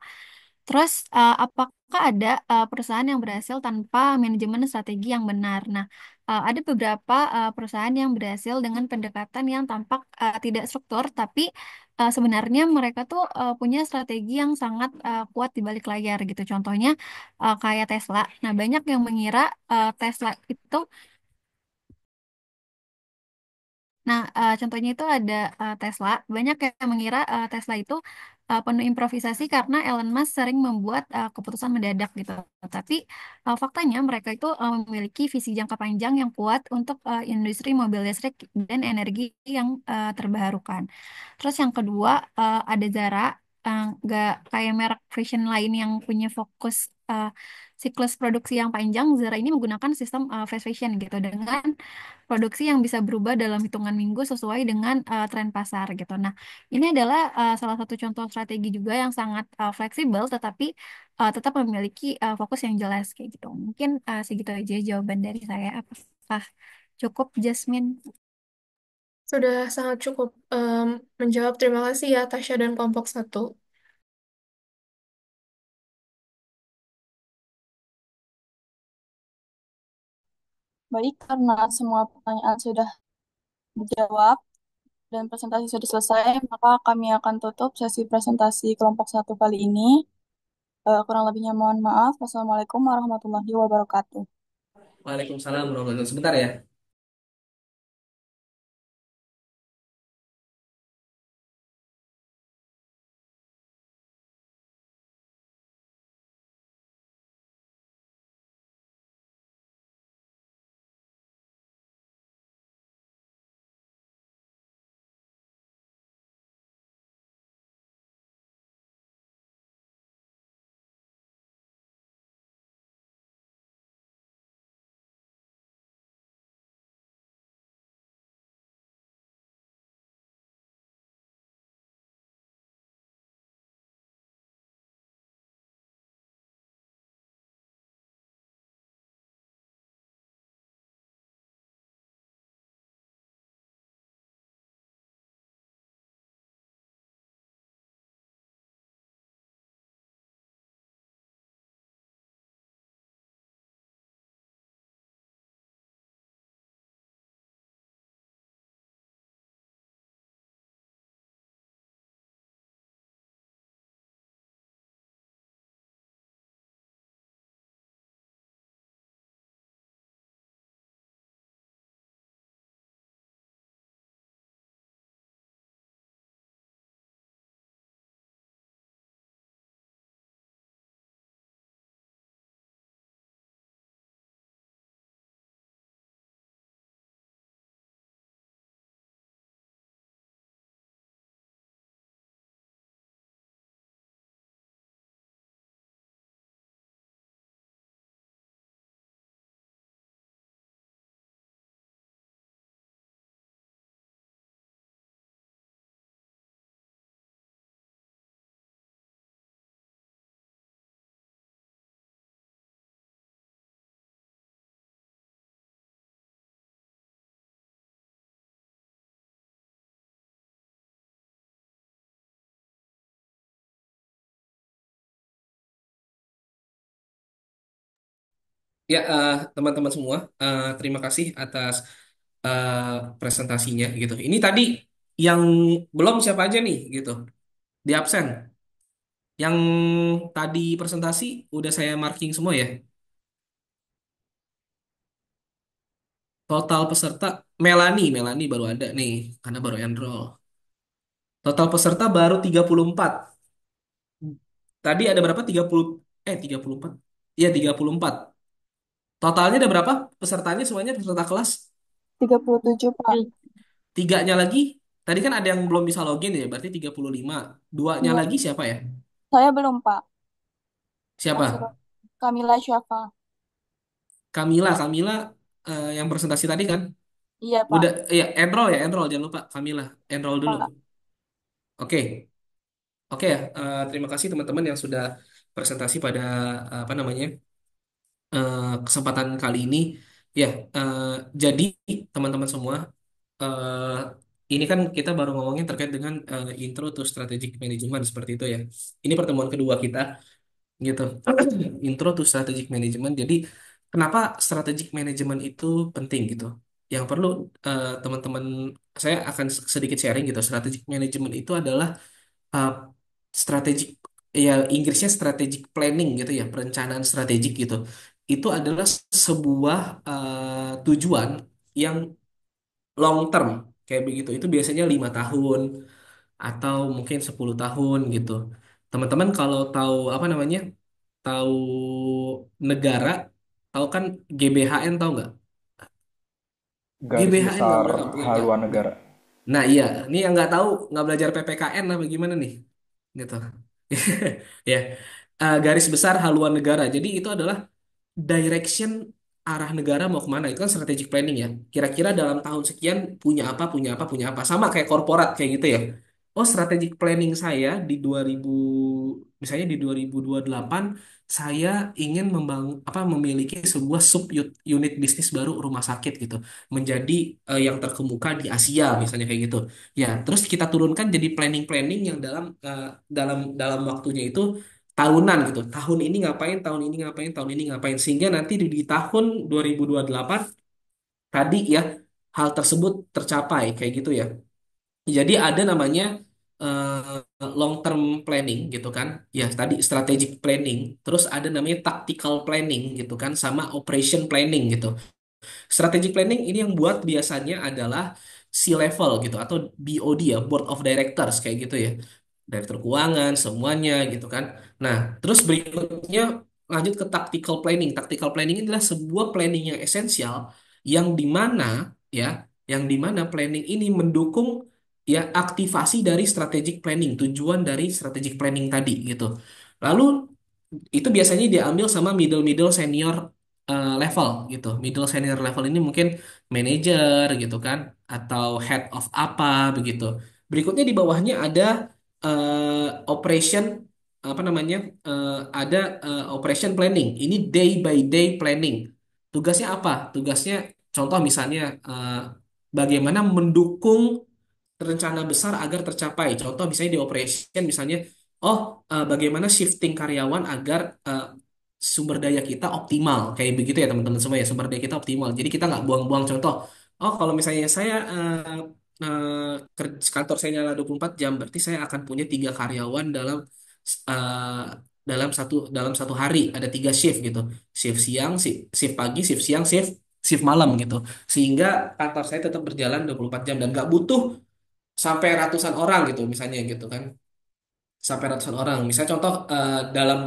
Terus, apakah ada perusahaan yang berhasil tanpa manajemen strategi yang benar? Nah, ada beberapa perusahaan yang berhasil dengan pendekatan yang tampak tidak struktur, tapi sebenarnya mereka tuh punya strategi yang sangat kuat di balik layar gitu. Contohnya kayak Tesla. Nah, banyak yang mengira Tesla itu Nah, contohnya itu ada Tesla. Banyak yang mengira Tesla itu penuh improvisasi karena Elon Musk sering membuat keputusan mendadak gitu. Tapi faktanya mereka itu memiliki visi jangka panjang yang kuat untuk industri mobil listrik dan energi yang terbarukan. Terus yang kedua ada Zara. Nggak kayak merek fashion lain yang punya fokus siklus produksi yang panjang. Zara ini menggunakan sistem fast fashion gitu dengan produksi yang bisa berubah dalam hitungan minggu sesuai dengan tren pasar gitu. Nah, ini adalah salah satu contoh strategi juga yang sangat fleksibel tetapi tetap memiliki fokus yang jelas kayak gitu. Mungkin segitu aja jawaban dari saya. Apakah cukup, Jasmine? Sudah sangat cukup menjawab. Terima kasih ya, Tasya dan kelompok satu. Baik, karena semua pertanyaan sudah dijawab dan presentasi sudah selesai, maka kami akan tutup sesi presentasi kelompok satu kali ini. Kurang lebihnya mohon maaf. Wassalamualaikum warahmatullahi wabarakatuh. Waalaikumsalam warahmatullahi wabarakatuh. Sebentar ya. Ya, teman-teman semua, terima kasih atas eh, presentasinya gitu. Ini tadi yang belum siapa aja nih gitu, di absen. Yang tadi presentasi udah saya marking semua ya. Total peserta Melani baru ada nih karena baru enroll. Total peserta baru 34. Tadi ada berapa? 34. Iya, 34. Totalnya ada berapa? Pesertanya semuanya peserta kelas? 37, Pak. Tiganya lagi, tadi kan ada yang belum bisa login ya, berarti 35. Duanya Iya, lagi siapa ya? saya belum, Pak. Masih Siapa? Kamila Syafa. Kamila, yang presentasi tadi kan? Iya, Pak. Udah, ya, enroll, jangan lupa Kamila, enroll dulu. Pak. Oke, oke ya. Terima kasih teman-teman yang sudah presentasi pada apa namanya kesempatan kali ini. Ya, eh, jadi teman-teman semua, eh, ini kan kita baru ngomongin terkait dengan intro to strategic management seperti itu ya. Ini pertemuan kedua kita gitu. Intro to strategic management. Jadi kenapa strategic management itu penting gitu? Yang perlu teman-teman, saya akan sedikit sharing gitu. Strategic management itu adalah uh, strategic, ya Inggrisnya strategic planning gitu ya, perencanaan strategik gitu. Itu adalah sebuah tujuan yang long term kayak begitu. Itu biasanya 5 tahun atau mungkin 10 tahun gitu. Teman-teman kalau tahu apa namanya, tahu negara, tahu kan GBHN, tahu nggak? Garis GBHN nggak besar nggak nggak haluan nggak. negara. Nah iya, ini yang nggak tahu, nggak belajar PPKN apa gimana nih, gitu. Ya, garis besar haluan negara. Jadi itu adalah direction arah negara mau kemana. Itu kan strategic planning ya. Kira-kira dalam tahun sekian punya apa. Sama kayak korporat kayak gitu ya. Oh, strategic planning saya di 2000, misalnya di 2028 saya ingin membangun apa, memiliki sebuah sub unit bisnis baru rumah sakit gitu, menjadi yang terkemuka di Asia misalnya kayak gitu. Ya, terus kita turunkan jadi planning-planning yang dalam waktunya itu tahunan gitu. Tahun ini ngapain, tahun ini ngapain, tahun ini ngapain, sehingga nanti di tahun 2028 tadi ya hal tersebut tercapai kayak gitu ya. Jadi ada namanya long term planning gitu kan. Ya, tadi strategic planning, terus ada namanya tactical planning gitu kan, sama operation planning gitu. Strategic planning ini yang buat biasanya adalah C-level gitu atau BOD ya, Board of Directors kayak gitu ya. Direktur keuangan semuanya gitu kan. Nah, terus berikutnya lanjut ke tactical planning. Tactical planning ini adalah sebuah planning yang esensial yang dimana ya, yang dimana planning ini mendukung ya aktivasi dari strategic planning, tujuan dari strategic planning tadi gitu. Lalu itu biasanya diambil sama middle senior level gitu. Middle senior level ini mungkin manager gitu kan, atau head of apa begitu. Berikutnya di bawahnya ada operation apa namanya, ada operation planning. Ini day by day planning. Tugasnya apa? Tugasnya contoh misalnya bagaimana mendukung rencana besar agar tercapai. Contoh misalnya di operation misalnya, oh bagaimana shifting karyawan agar sumber daya kita optimal, kayak begitu ya teman-teman semua ya, sumber daya kita optimal. Jadi kita nggak buang-buang contoh. Oh kalau misalnya saya kantor saya nyala 24 jam, berarti saya akan punya 3 karyawan eh, dalam satu hari, ada 3 shift gitu, shift siang, shift pagi, shift siang, shift malam gitu, sehingga kantor saya tetap berjalan 24 jam dan nggak butuh sampai ratusan orang gitu misalnya gitu kan, sampai ratusan orang. Misalnya contoh dalam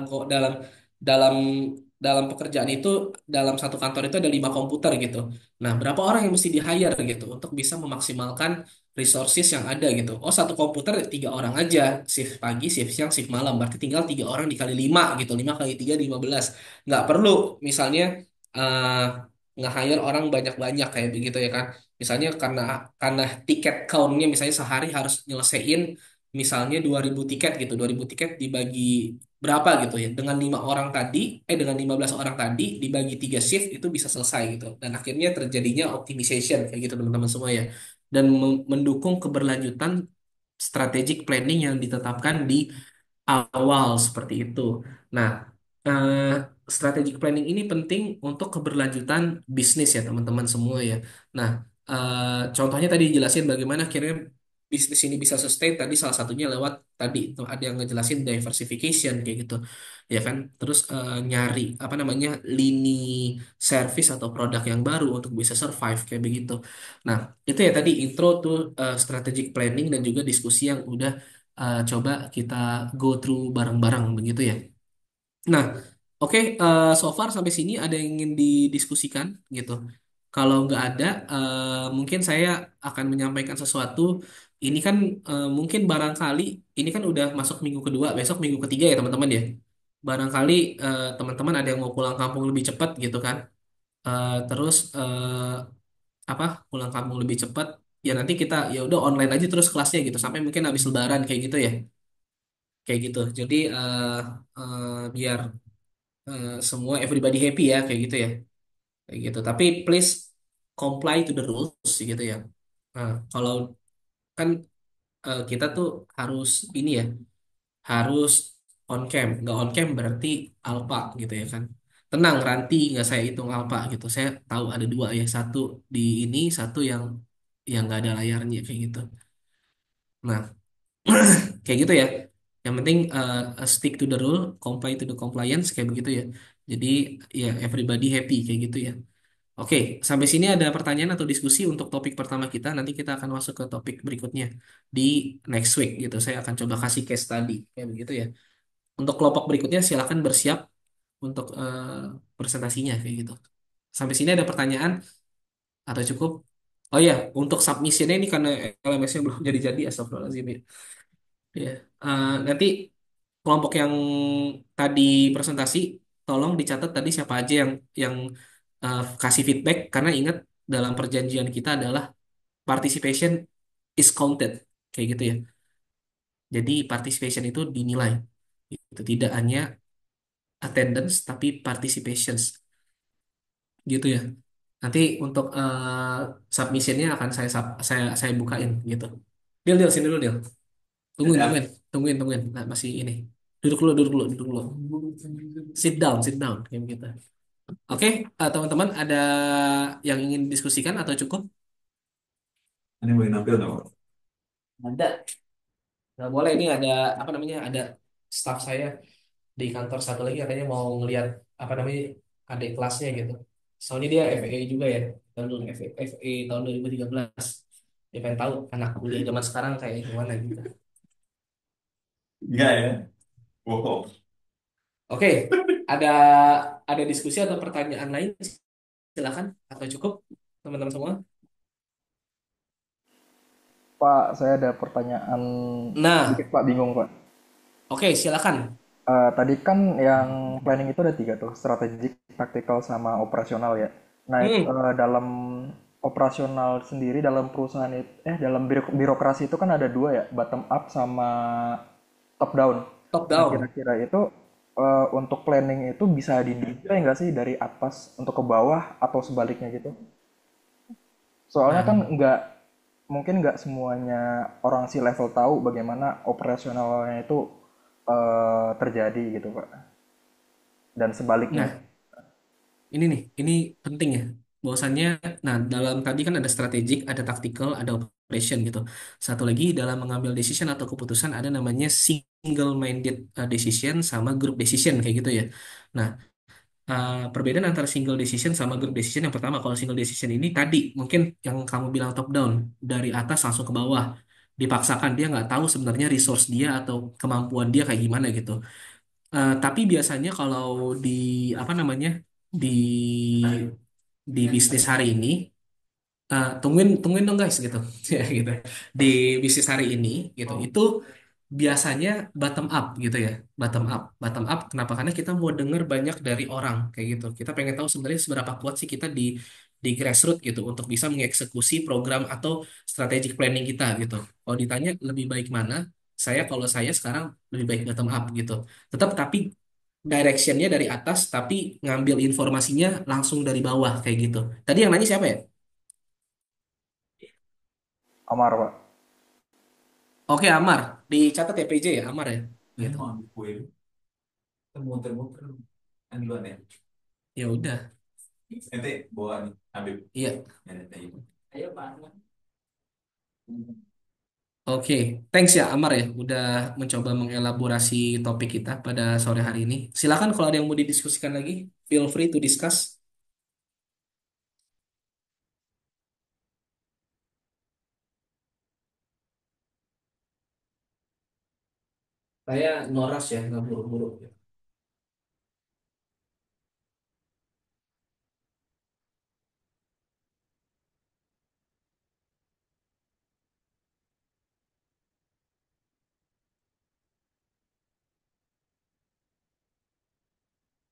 dalam pekerjaan itu, dalam satu kantor itu ada 5 komputer gitu. Nah, berapa orang yang mesti di hire gitu untuk bisa memaksimalkan resources yang ada gitu. Oh, satu komputer 3 orang aja, shift pagi, shift siang, shift malam. Berarti tinggal 3 orang dikali 5 gitu. 5 kali 3 15. Nggak perlu misalnya eh nge-hire orang banyak-banyak kayak begitu ya kan. Misalnya karena tiket count-nya misalnya sehari harus nyelesain misalnya 2000 tiket gitu, 2000 tiket dibagi berapa gitu ya, dengan 5 orang tadi, dengan 15 orang tadi dibagi 3 shift itu bisa selesai gitu, dan akhirnya terjadinya optimization kayak gitu teman-teman semua ya, dan mendukung keberlanjutan strategic planning yang ditetapkan di awal seperti itu. Nah, strategic planning ini penting untuk keberlanjutan bisnis ya teman-teman semua ya. Nah, contohnya tadi jelasin bagaimana akhirnya bisnis ini bisa sustain tadi salah satunya lewat tadi tuh ada yang ngejelasin diversification kayak gitu ya kan. Terus nyari apa namanya lini service atau produk yang baru untuk bisa survive kayak begitu. Nah, itu ya tadi intro tuh strategic planning dan juga diskusi yang udah coba kita go through bareng-bareng begitu ya. Nah, oke, so far sampai sini ada yang ingin didiskusikan gitu. Kalau nggak ada, mungkin saya akan menyampaikan sesuatu. Ini kan mungkin barangkali ini kan udah masuk minggu kedua, besok minggu ketiga ya teman-teman ya. Barangkali teman-teman ada yang mau pulang kampung lebih cepat gitu kan. Terus apa pulang kampung lebih cepat? Ya nanti kita ya udah online aja terus kelasnya gitu sampai mungkin habis Lebaran kayak gitu ya, kayak gitu. Jadi biar semua everybody happy ya kayak gitu ya kayak gitu tapi please comply to the rules gitu ya. Nah, kalau kan kita tuh harus ini ya harus on cam nggak on cam berarti alpha gitu ya kan. Tenang Ranti nggak saya hitung alpha gitu, saya tahu ada dua ya, satu di ini satu yang nggak ada layarnya kayak gitu. Nah, kayak gitu ya, yang penting stick to the rule, comply to the compliance kayak begitu ya. Jadi ya everybody happy kayak gitu ya. Oke, sampai sini ada pertanyaan atau diskusi untuk topik pertama kita. Nanti kita akan masuk ke topik berikutnya di next week gitu. Saya akan coba kasih case study kayak begitu ya. Untuk kelompok berikutnya silakan bersiap untuk presentasinya kayak gitu. Sampai sini ada pertanyaan atau cukup? Oh ya, untuk submissionnya ini karena LMS-nya belum jadi-jadi, astagfirullahaladzim ya. Ya, nanti kelompok yang tadi presentasi, tolong dicatat tadi siapa aja yang kasih feedback karena ingat dalam perjanjian kita adalah participation is counted kayak gitu ya. Jadi participation itu dinilai. Itu tidak hanya attendance tapi participations gitu ya. Nanti untuk submissionnya akan saya bukain gitu. Deal sini dulu Deal. Tungguin. Nah, masih ini. Duduk dulu. Sit down kayak gitu. Oke, teman-teman ada yang ingin diskusikan atau cukup? Ini boleh nampil nggak? Ada. Nggak boleh ini ada apa namanya? Ada staff saya di kantor satu lagi katanya mau ngelihat apa namanya adik kelasnya gitu. Soalnya dia FA juga ya, tahun dulu FA tahun 2013. Dia pengen tahu anak kuliah zaman sekarang kayak gimana gitu. Enggak ya? Wow. Oke, ada ada diskusi atau pertanyaan lain? Silakan atau cukup teman-teman semua. Pak, saya ada pertanyaan Nah, sedikit Pak, bingung Pak. oke silakan. Tadi kan yang planning itu ada 3 tuh, strategik, taktikal, sama operasional ya. Nah, dalam operasional sendiri dalam perusahaan itu, dalam birokrasi itu kan ada 2 ya, bottom up sama top down. Top Nah, down. kira-kira itu untuk planning itu bisa dinilai nggak sih dari atas untuk ke bawah atau sebaliknya gitu? Soalnya kan mungkin nggak semuanya orang si level tahu bagaimana operasionalnya itu terjadi gitu Pak. Dan sebaliknya. Nah, ini penting ya. Bahwasannya, nah dalam tadi kan ada strategik, ada tactical, ada operation gitu. Satu lagi dalam mengambil decision atau keputusan ada namanya single minded decision sama group decision kayak gitu ya. Nah, perbedaan antara single decision sama group decision yang pertama kalau single decision ini tadi mungkin yang kamu bilang top down dari atas langsung ke bawah dipaksakan dia nggak tahu sebenarnya resource dia atau kemampuan dia kayak gimana gitu. Tapi biasanya kalau di apa namanya di bisnis hari ini, tungguin dong guys gitu, ya gitu. Di bisnis hari ini gitu, itu biasanya bottom up gitu ya, bottom up. Kenapa? Karena kita mau dengar banyak dari orang kayak gitu. Kita pengen tahu sebenarnya seberapa kuat sih kita di grassroots gitu untuk bisa mengeksekusi program atau strategic planning kita gitu. Kalau ditanya lebih baik mana, kalau saya sekarang lebih baik bottom up gitu. Tetap tapi directionnya dari atas, tapi ngambil informasinya langsung dari bawah kayak gitu. Tadi yang nanya siapa ya? Amar Pak. Oke, Amar. Dicatat ya PJ ya, Amar ya. Gitu. Kan duluan ya. Ya udah. Nanti bawa nih, Habib. Iya. Ayo Pak. Oke, thanks ya Amar ya udah mencoba mengelaborasi topik kita pada sore hari ini. Silakan kalau ada yang mau didiskusikan lagi, feel free to discuss. Saya noras ya, nggak buru-buru.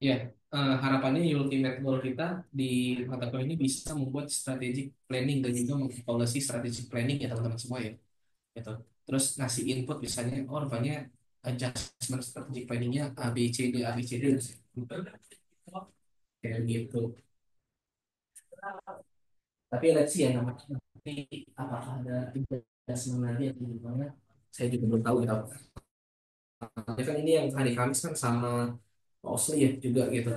Ya, harapannya ultimate goal kita di mata kuliah ini bisa membuat strategic planning dan juga mengevaluasi strategic planning ya teman-teman semua ya. Gitu. Terus ngasih input misalnya, oh rupanya adjustment strategic planningnya A B C D A B C D kayak gitu. Tapi let's see ya namanya nanti apakah ada adjustment lagi atau gimana? Saya juga belum tahu gitu. Ya kan ini yang hari Kamis kan sama Pak Osli ya juga gitu.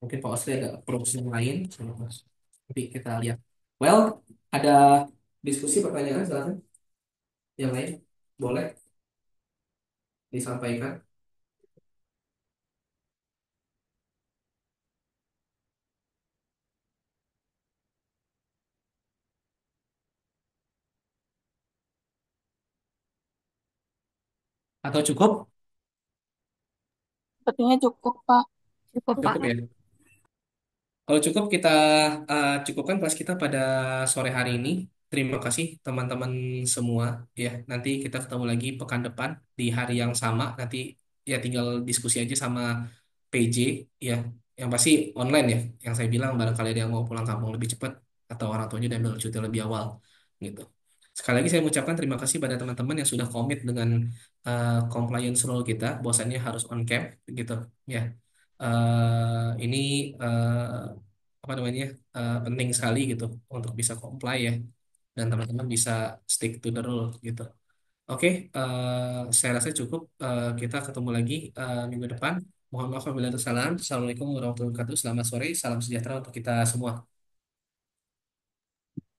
Mungkin Pak Osli ada approach yang lain. Nanti kita lihat. Well, ada diskusi pertanyaan silakan. Yang lain boleh disampaikan atau cukup? Sepertinya cukup, Pak. Cukup, Pak. Cukup ya. Kalau cukup kita cukupkan kelas kita pada sore hari ini. Terima kasih teman-teman semua. Ya, nanti kita ketemu lagi pekan depan di hari yang sama. Nanti ya tinggal diskusi aja sama PJ ya. Yang pasti online ya. Yang saya bilang barangkali ada yang mau pulang kampung lebih cepat atau orang tuanya udah ambil cuti lebih awal gitu. Sekali lagi saya mengucapkan terima kasih pada teman-teman yang sudah komit dengan compliance role kita. Bahwasannya harus on cam gitu ya. Ini apa namanya penting sekali gitu untuk bisa comply ya dan teman-teman bisa stick to the rule gitu. Oke, saya rasa cukup. Kita ketemu lagi minggu depan. Mohon maaf apabila ada kesalahan. Assalamualaikum warahmatullahi wabarakatuh. Selamat sore, salam sejahtera untuk kita semua.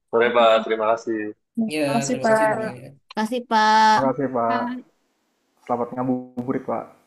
Sore Pak, terima kasih. Ya, Terima kasih, terima kasih Pak. semuanya. Kasih Pak. Terima kasih Pak. Selamat ngabuburit Pak.